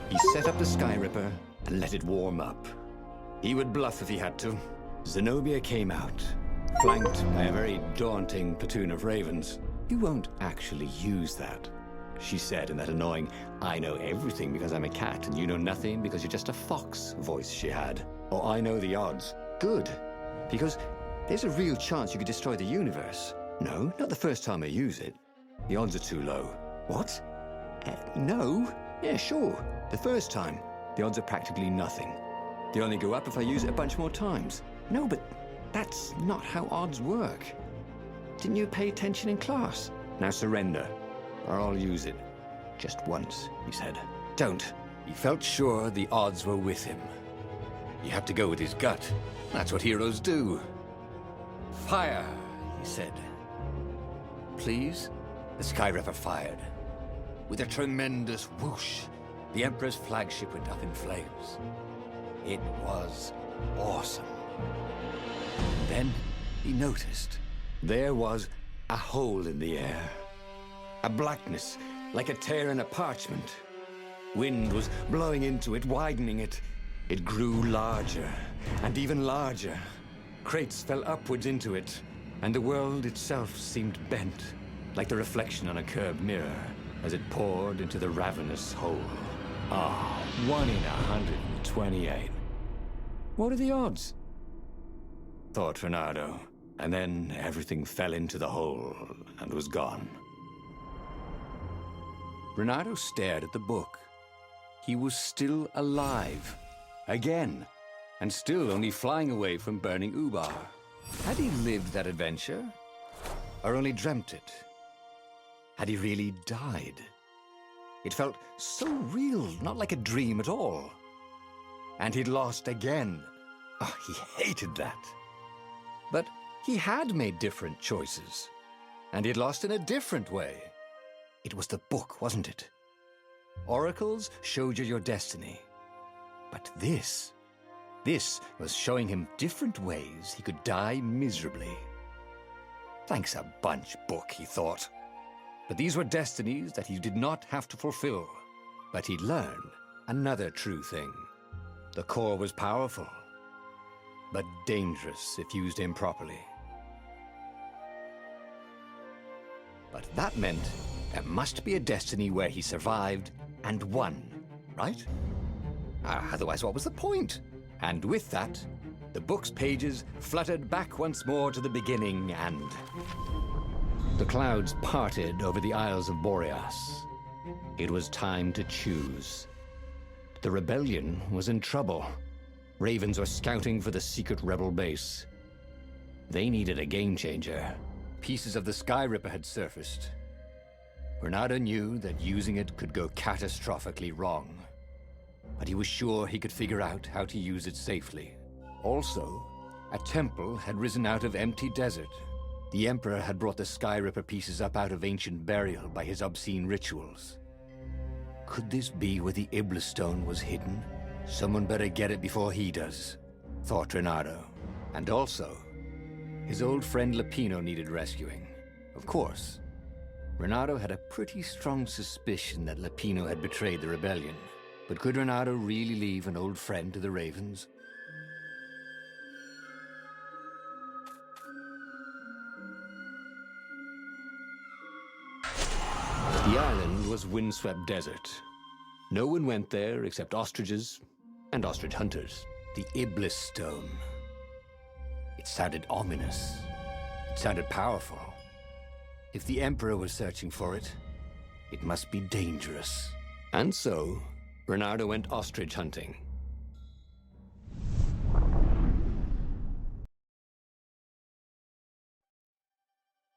He set up the Sky Ripper and let it warm up. He would bluff if he had to. Zenobia came out, flanked by a very daunting platoon of ravens. You won't actually use that, she said in that annoying, I know everything because I'm a cat and you know nothing because you're just a fox voice she had. Or I know the odds. Good, because there's a real chance you could destroy the universe. No, not the first time I use it. The odds are too low. What? No? Yeah, sure. The first time, the odds are practically nothing. They only go up if I use it a bunch more times. No, but that's not how odds work. Didn't you pay attention in class? Now surrender, or I'll use it. Just once, he said. Don't. He felt sure the odds were with him. He had to go with his gut. That's what heroes do. Fire, he said. Please? The Sky Ripper fired. With a tremendous whoosh, the Emperor's flagship went up in flames. It was awesome. Then he noticed there was A hole in the air. A blackness, like a tear in a parchment. Wind was blowing into it, widening it. It grew larger, and even larger. Crates fell upwards into it, and the world itself seemed bent, like the reflection on a curved mirror, as it poured into the ravenous hole. Ah, 1 in 128. What are the odds? Thought Renato, and then everything fell into the hole and was gone. Renato stared at the book. He was still alive. Again. And still only flying away from burning Ubar. Had he lived that adventure? Or only dreamt it? Had he really died? It felt so real, not like a dream at all. And he'd lost again. Oh, he hated that. But he had made different choices. And he'd lost in a different way. It was the book, wasn't it? Oracles showed you your destiny. But this was showing him different ways he could die miserably. Thanks a bunch, book, he thought. But these were destinies that he did not have to fulfill. But he'd learn another true thing. The core was powerful, but dangerous if used improperly. But that meant there must be a destiny where he survived and won, right? Otherwise, what was the point? And with that, the book's pages fluttered back once more to the beginning, and the clouds parted over the Isles of Boreas. It was time to choose. The rebellion was in trouble. Ravens were scouting for the secret rebel base. They needed a game changer. Pieces of the Sky Ripper had surfaced. Renato knew that using it could go catastrophically wrong. But he was sure he could figure out how to use it safely. Also, a temple had risen out of empty desert. The Emperor had brought the Sky Ripper pieces up out of ancient burial by his obscene rituals. Could this be where the Iblis stone was hidden? Someone better get it before he does, thought Renato. And also, his old friend Lupino needed rescuing. Of course, Renato had a pretty strong suspicion that Lupino had betrayed the rebellion. But could Renato really leave an old friend to the Ravens? The island was windswept desert. No one went there except ostriches and ostrich hunters. The Iblis stone. It sounded ominous. It sounded powerful. If the Emperor was searching for it, it must be dangerous. And so, Renato went ostrich hunting.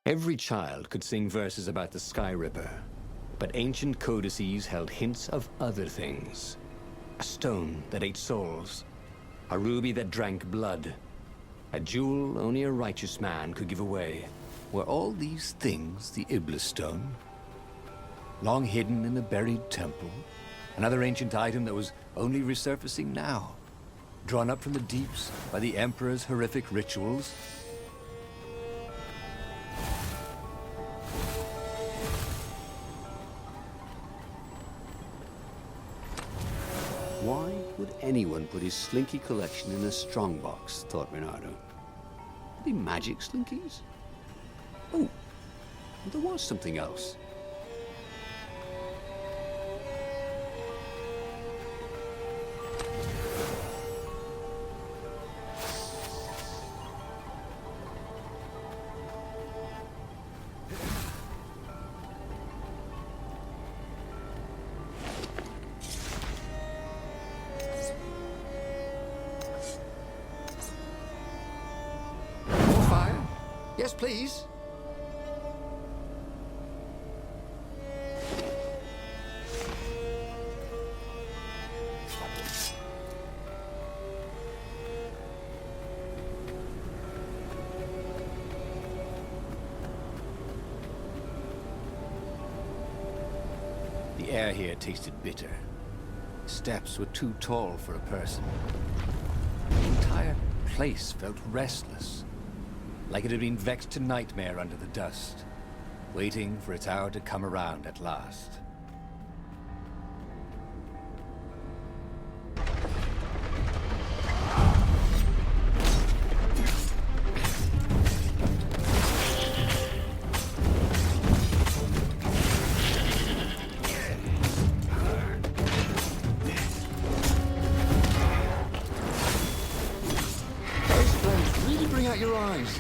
Every child could sing verses about the Sky Ripper, but ancient codices held hints of other things. A stone that ate souls, a ruby that drank blood, a jewel only a righteous man could give away. Were all these things the Iblis stone? Long hidden in a buried temple? Another ancient item that was only resurfacing now? Drawn up from the deeps by the Emperor's horrific rituals? Why would anyone put his slinky collection in a strongbox, thought Renato. Could be magic slinkies? Oh, there was something else. Yes, please. The air here tasted bitter. The steps were too tall for a person. The entire place felt restless. like it had been vexed to nightmare under the dust, waiting for its hour to come around at last. Really bring out your eyes.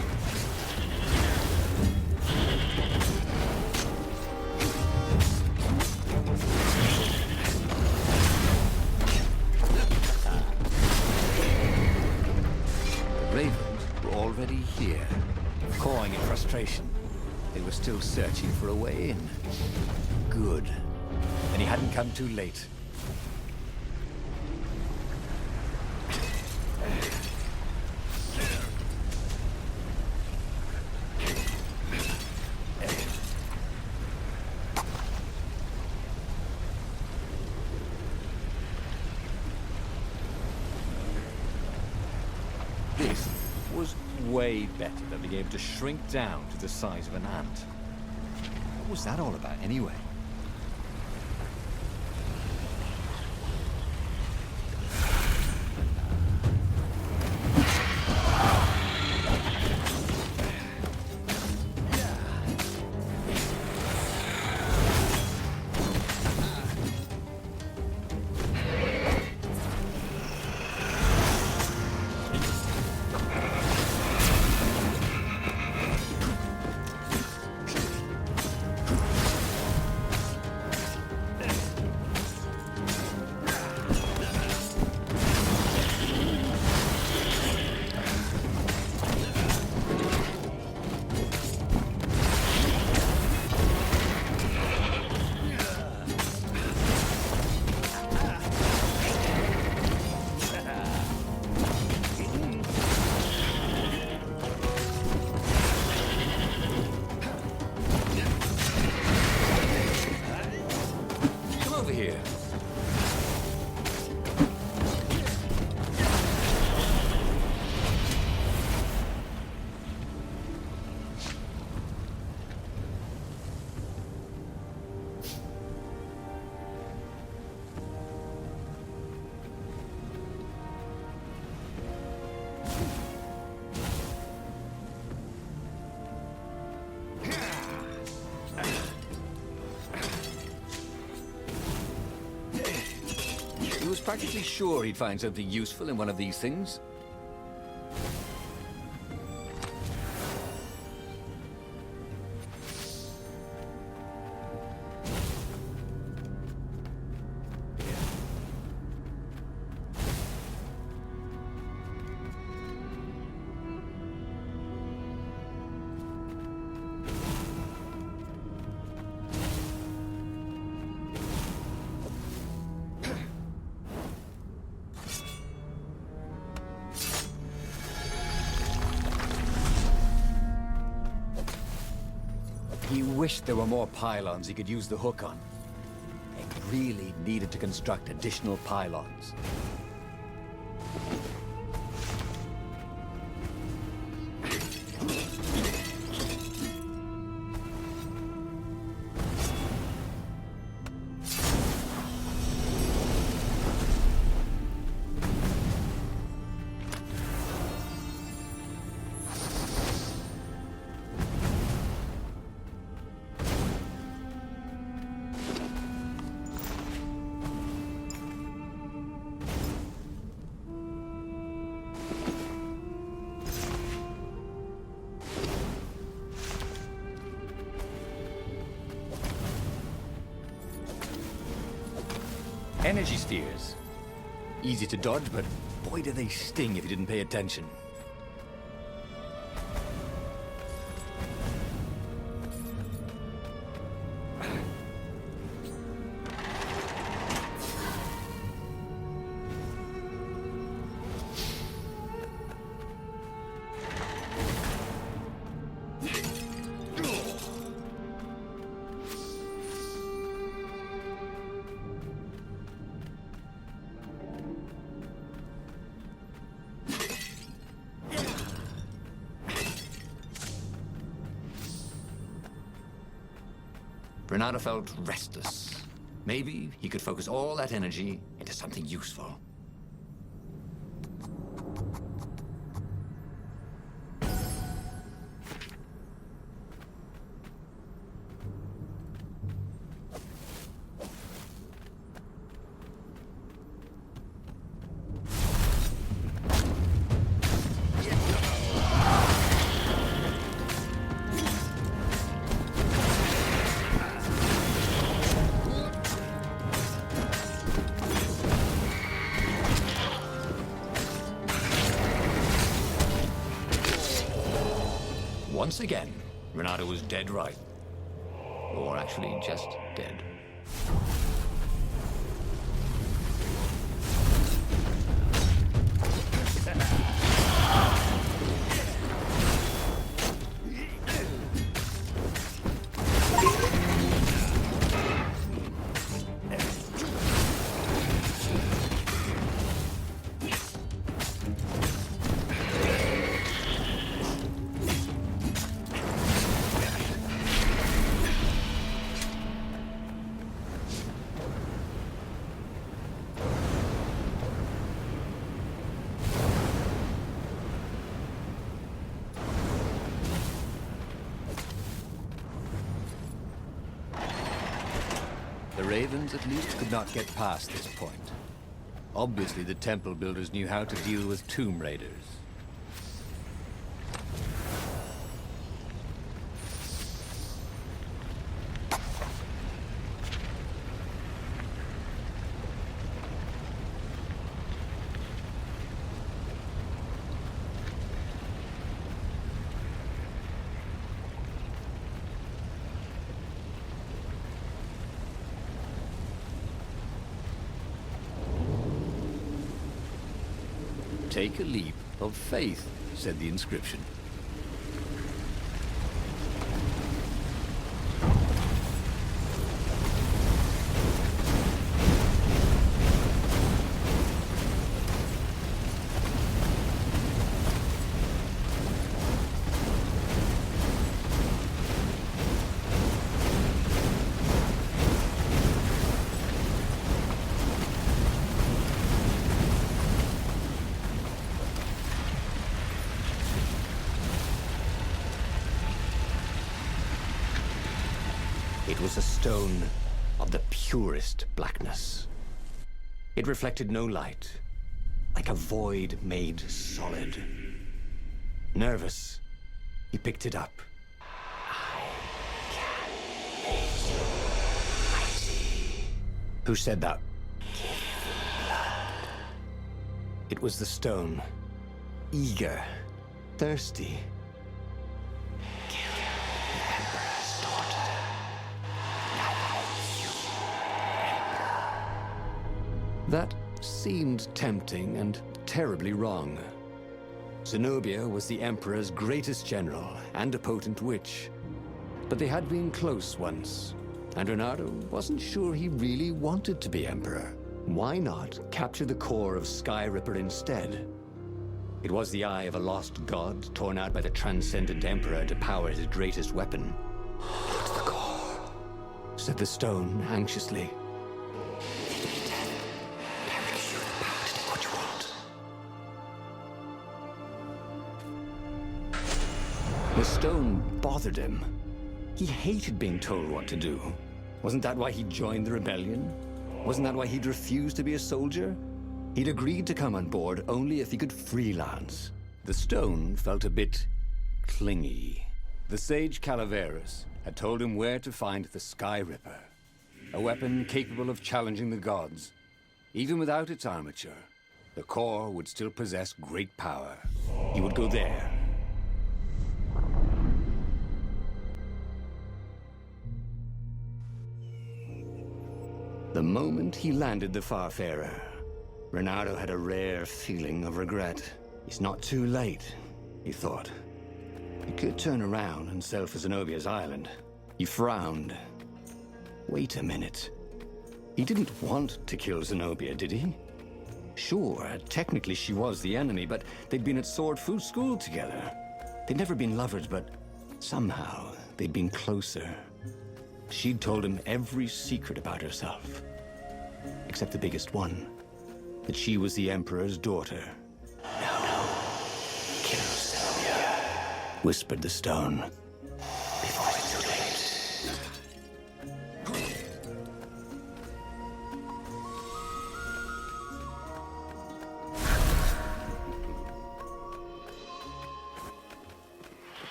The ravens were already here, cawing in frustration. They were still searching for a way in. Good. And he hadn't come too late. This was way better than being able to shrink down to the size of an ant. What was that all about, anyway? He was practically sure he'd find something useful in one of these things. He wished there were more pylons he could use the hook on. They really needed to construct additional pylons. Energy spheres. Easy to dodge, but boy do they sting if you didn't pay attention. Renato felt restless. Maybe he could focus all that energy into something useful. Once again, Renato was dead right. Or actually, just dead. The Ravens at least could not get past this point. Obviously, the temple builders knew how to deal with tomb raiders. Take a leap of faith, said the inscription. It was a stone of the purest blackness. It reflected no light, like a void made solid. Nervous, he picked it up. I can make you mighty. Who said that? Give blood. It was the stone, eager, thirsty. That seemed tempting and terribly wrong. Zenobia was the Emperor's greatest general and a potent witch. But they had been close once, and Renato wasn't sure he really wanted to be Emperor. Why not capture the core of Sky Ripper instead? It was the eye of a lost god torn out by the transcendent Emperor to power his greatest weapon. "Not the core," said the stone anxiously. The stone bothered him. He hated being told what to do. Wasn't that why he joined the rebellion? Wasn't that why he'd refused to be a soldier? He'd agreed to come on board only if he could freelance. The stone felt a bit clingy. The sage Calaveras had told him where to find the Sky Ripper, a weapon capable of challenging the gods. Even without its armature, the core would still possess great power. He would go there. The moment he landed the Farfarer, Renato had a rare feeling of regret. It's not too late, he thought. He could turn around and sail for Zenobia's island. He frowned. Wait a minute. He didn't want to kill Zenobia, did he? Sure, technically she was the enemy, but they'd been at sword food school together. They'd never been lovers, but somehow they'd been closer. She'd told him every secret about herself. Except the biggest one. That she was the Emperor's daughter. No. Kill Zenobia, whispered the stone. Before it's too late.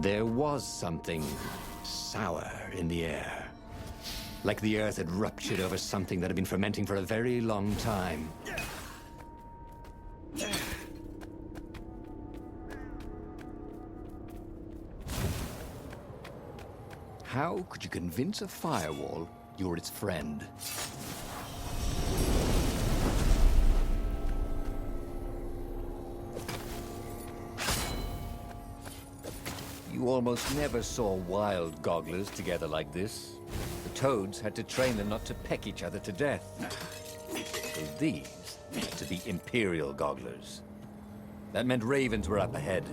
There was something sour in the air. Like the earth had ruptured over something that had been fermenting for a very long time. How could you convince a firewall you're its friend? You almost never saw wild gogglers together like this. The toads had to train them not to peck each other to death. So these had to be Imperial gogglers. That meant ravens were up ahead.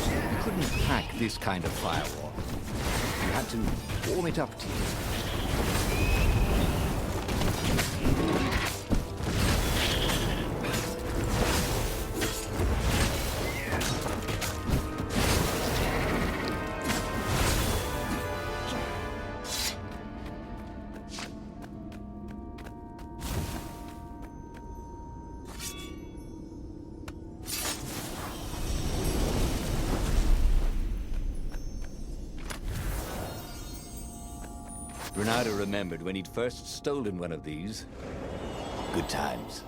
You couldn't hack this kind of firewall. You had to warm it up to you. Renata remembered when he'd first stolen one of these. Good times.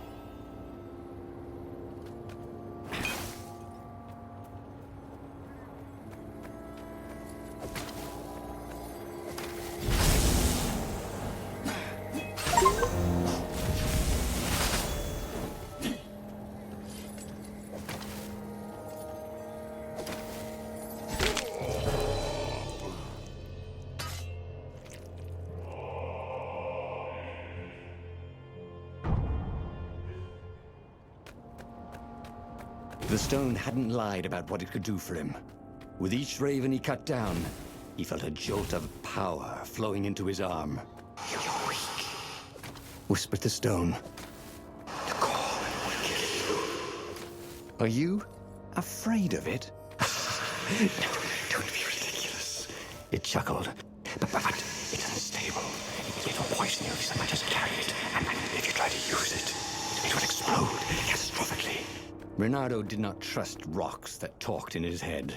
The stone hadn't lied about what it could do for him. With each raven he cut down, he felt a jolt of power flowing into his arm. "You're weak," whispered the stone. "The call will kill you." "Are you afraid of it?" No, don't be ridiculous. It chuckled. But it's unstable. It will poison you so much as carry it. And if you try to use it, it will explode catastrophically. Reynardo did not trust rocks that talked in his head.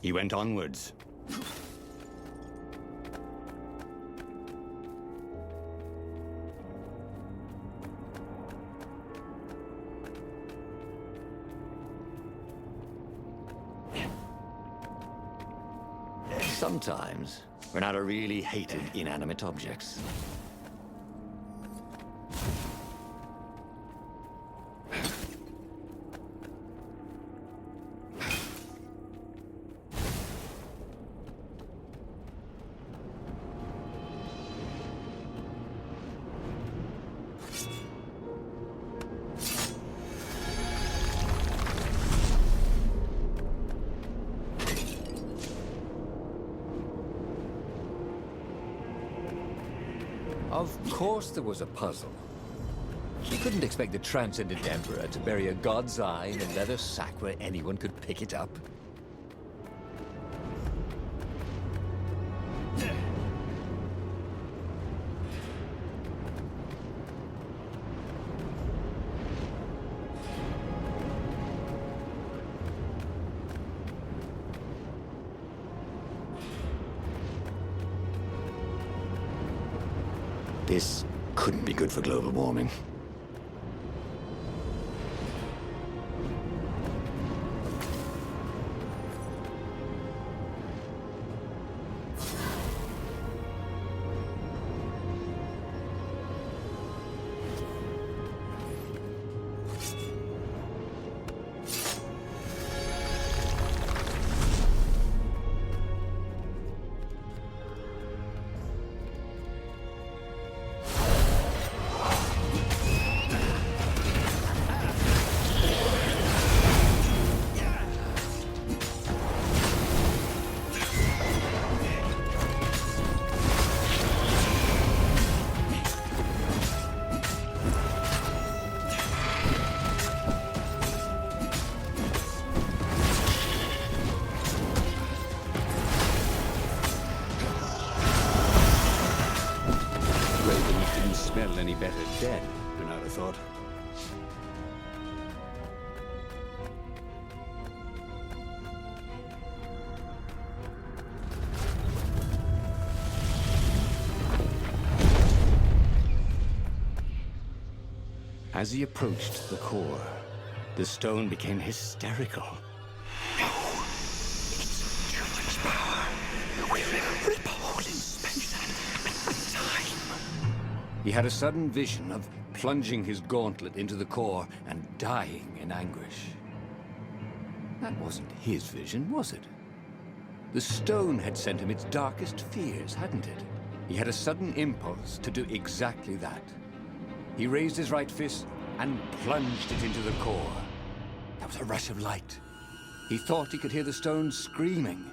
He went onwards. Sometimes, Reynardo really hated inanimate objects. Of course there was a puzzle. You couldn't expect the Transcendent Emperor to bury a god's eye in a leather sack where anyone could pick it up. This couldn't be good for global warming. Smell any better dead, Bernardo thought. As he approached the core, the stone became hysterical. He had a sudden vision of plunging his gauntlet into the core and dying in anguish. That wasn't his vision, was it? The stone had sent him its darkest fears, hadn't it? He had a sudden impulse to do exactly that. He raised his right fist and plunged it into the core. There was a rush of light. He thought he could hear the stone screaming.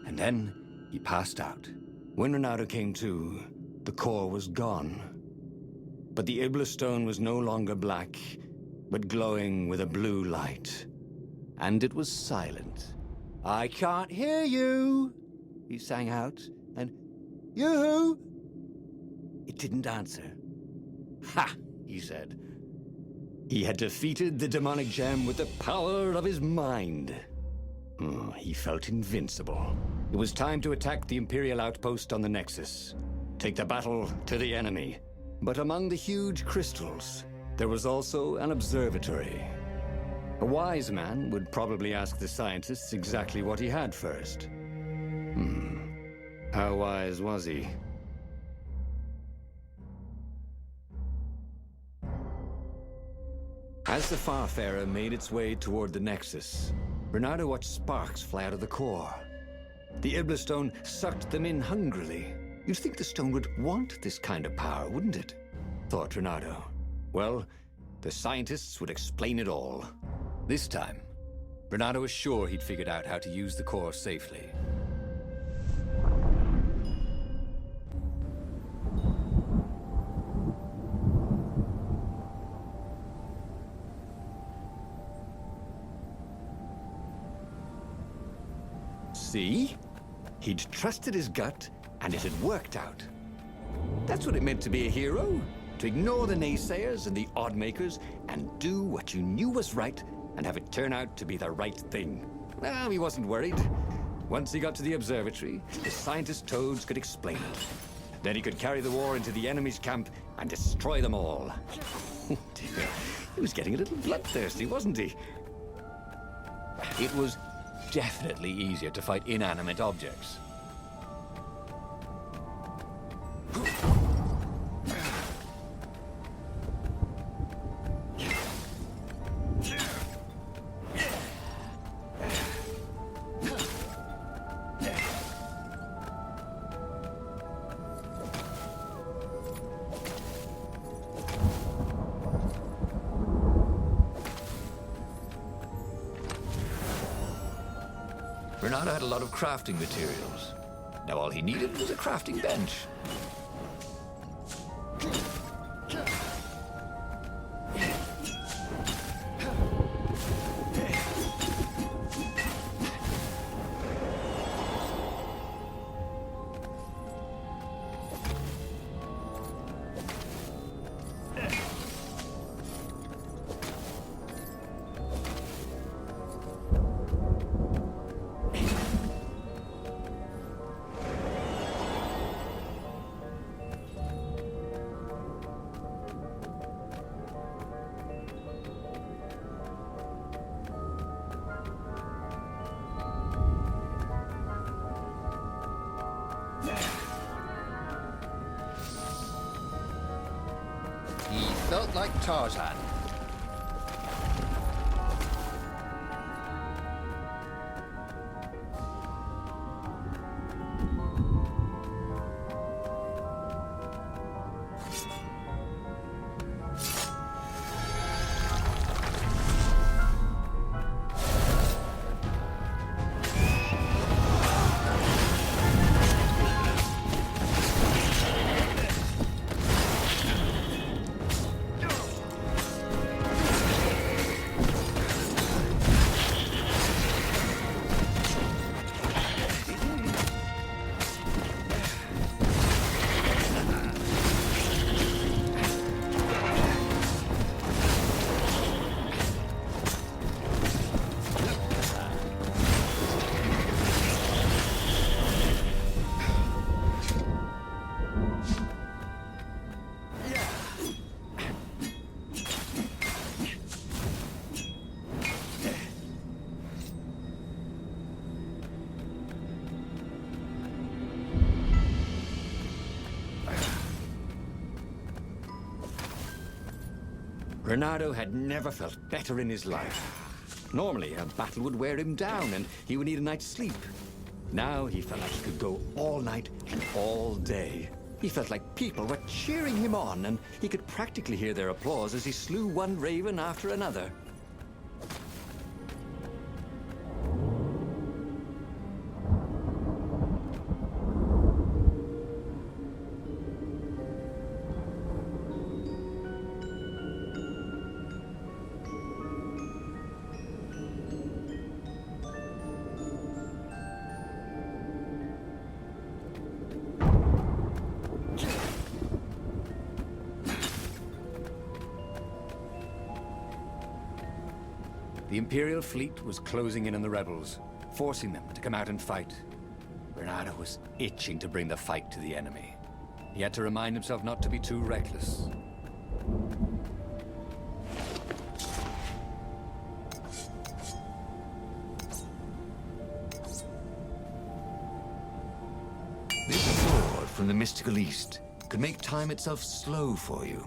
And then he passed out. When Ronaldo came to, the core was gone. But the Iblis stone was no longer black, but glowing with a blue light. And it was silent. "I can't hear you," he sang out, and "You?" It didn't answer. "Ha!" he said. He had defeated the demonic gem with the power of his mind. He felt invincible. It was time to attack the Imperial outpost on the Nexus. Take the battle to the enemy. But among the huge crystals, there was also an observatory. A wise man would probably ask the scientists exactly what he had first. How wise was he? As the Farfarer made its way toward the Nexus, Bernardo watched sparks fly out of the core. The Iblis stone sucked them in hungrily. You'd think the stone would want this kind of power, wouldn't it? Thought Ronaldo. Well, the scientists would explain it all. This time, Bernardo was sure he'd figured out how to use the core safely. See? He'd trusted his gut, and it had worked out. That's what it meant to be a hero. To ignore the naysayers and the odd-makers, and do what you knew was right, and have it turn out to be the right thing. Well, he wasn't worried. Once he got to the observatory, the scientist toads could explain it. Then he could carry the war into the enemy's camp and destroy them all. Oh dear, he was getting a little bloodthirsty, wasn't he? It was definitely easier to fight inanimate objects. Bernardo had a lot of crafting materials. Now all he needed was a crafting bench. like Tarzan. Renato had never felt better in his life. Normally, a battle would wear him down and he would need a night's sleep. Now he felt like he could go all night and all day. He felt like people were cheering him on, and he could practically hear their applause as he slew one raven after another. The Imperial fleet was closing in on the rebels, forcing them to come out and fight. Renato was itching to bring the fight to the enemy. He had to remind himself not to be too reckless. This sword from the mystical East could make time itself slow for you.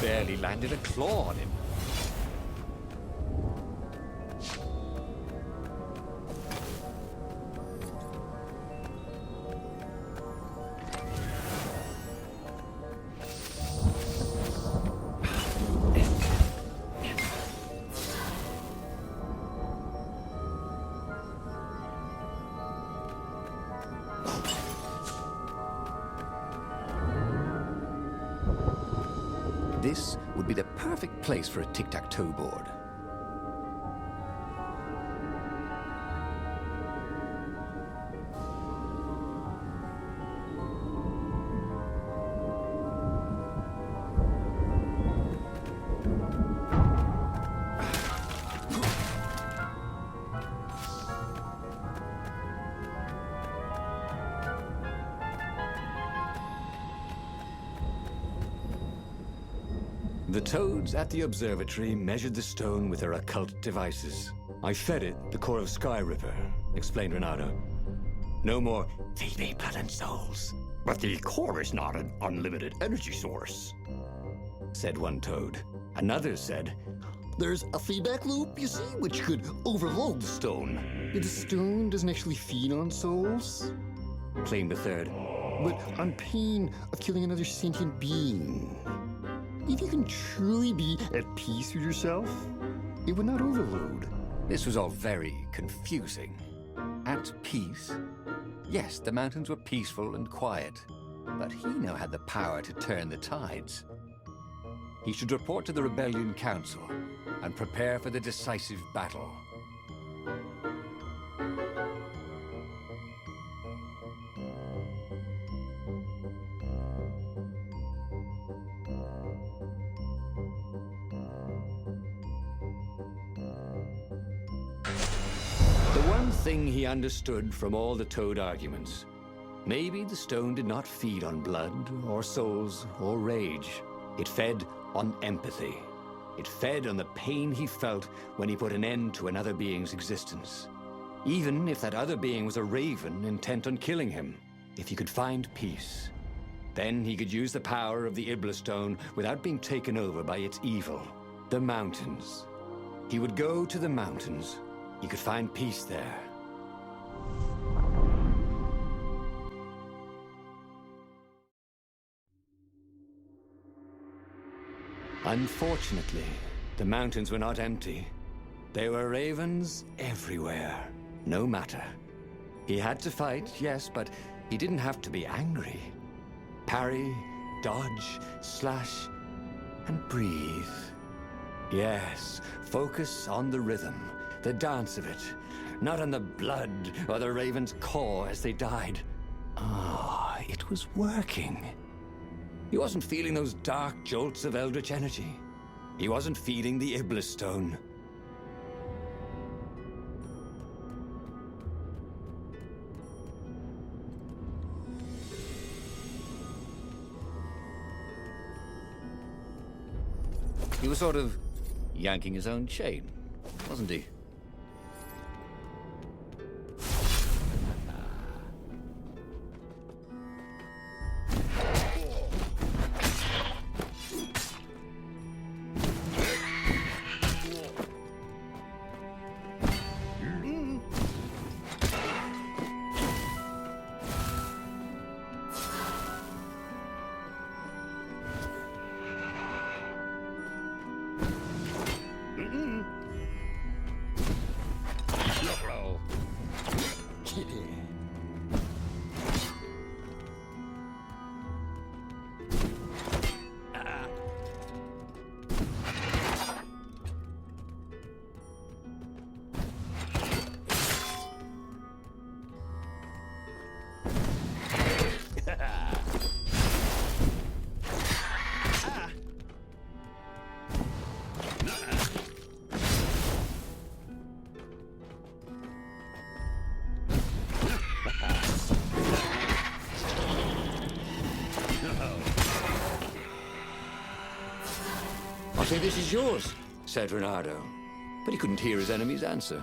Barely landed a claw on him. This would be the perfect place for a tic-tac-toe board. The toads at the observatory measured the stone with their occult devices. I fed it the core of Sky Ripper, explained Renato. No more, feed me blood and souls. But the core is not an unlimited energy source, said one toad. Another said, there's a feedback loop, you see, which could overload the stone. The stone doesn't actually feed on souls, claimed a third. but on pain of killing another sentient being. If you can truly be at peace with yourself, it would not overload. This was all very confusing. At peace? Yes, the mountains were peaceful and quiet, but he now had the power to turn the tides. He should report to the Rebellion Council and prepare for the decisive battle. The one thing he understood from all the toad arguments, maybe the stone did not feed on blood or souls or rage. It fed on empathy. It fed on the pain he felt when he put an end to another being's existence. Even if that other being was a raven intent on killing him. If he could find peace, then he could use the power of the Ibla stone without being taken over by its evil. The mountains. He would go to the mountains. He could find peace there. Unfortunately, the mountains were not empty. There were ravens everywhere. No matter. He had to fight, yes, but he didn't have to be angry. Parry, dodge, slash, and breathe. Yes, focus on the rhythm, the dance of it, not on the blood or the raven's core as they died. Ah, it was working. He wasn't feeling those dark jolts of eldritch energy. He wasn't feeding the Iblis stone. He was sort of yanking his own chain, wasn't he? I think this is yours, said Renato, but he couldn't hear his enemy's answer.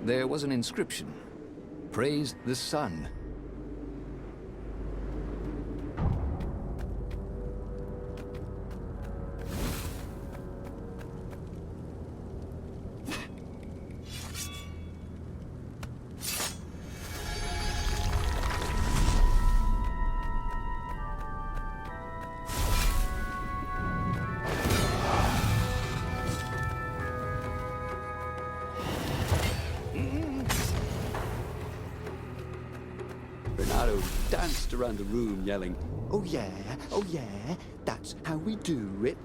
There was an inscription. Praise the sun. Leonardo danced around the room yelling, oh yeah, that's how we do it.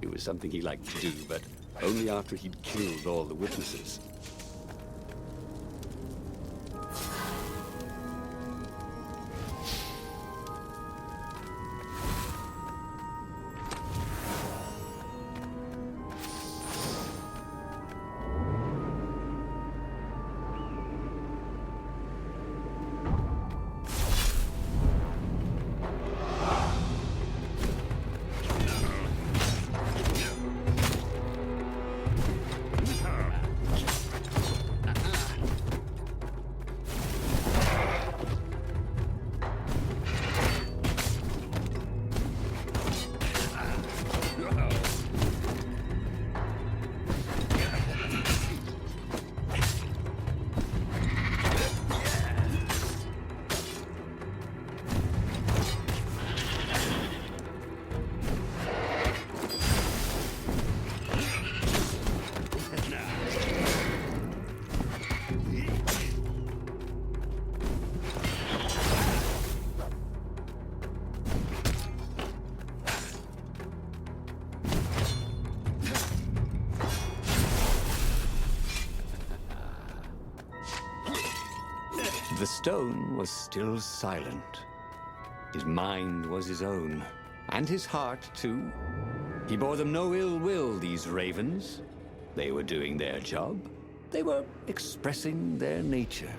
It was something he liked to do, but only after he'd killed all the witnesses. The stone was still silent. His mind was his own, and his heart too. He bore them no ill will, these ravens. They were doing their job. They were expressing their nature.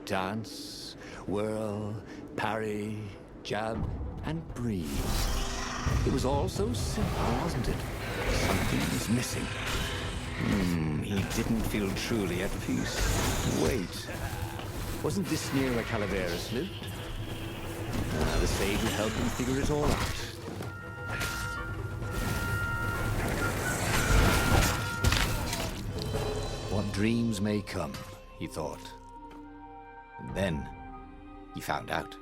Dance, whirl, parry, jab, and breathe. It was all so simple, wasn't it? Something was missing. He didn't feel truly at peace. Wait. Wasn't this near where Calaveras lived? The sage would help him figure it all out. What dreams may come, he thought. And then he found out.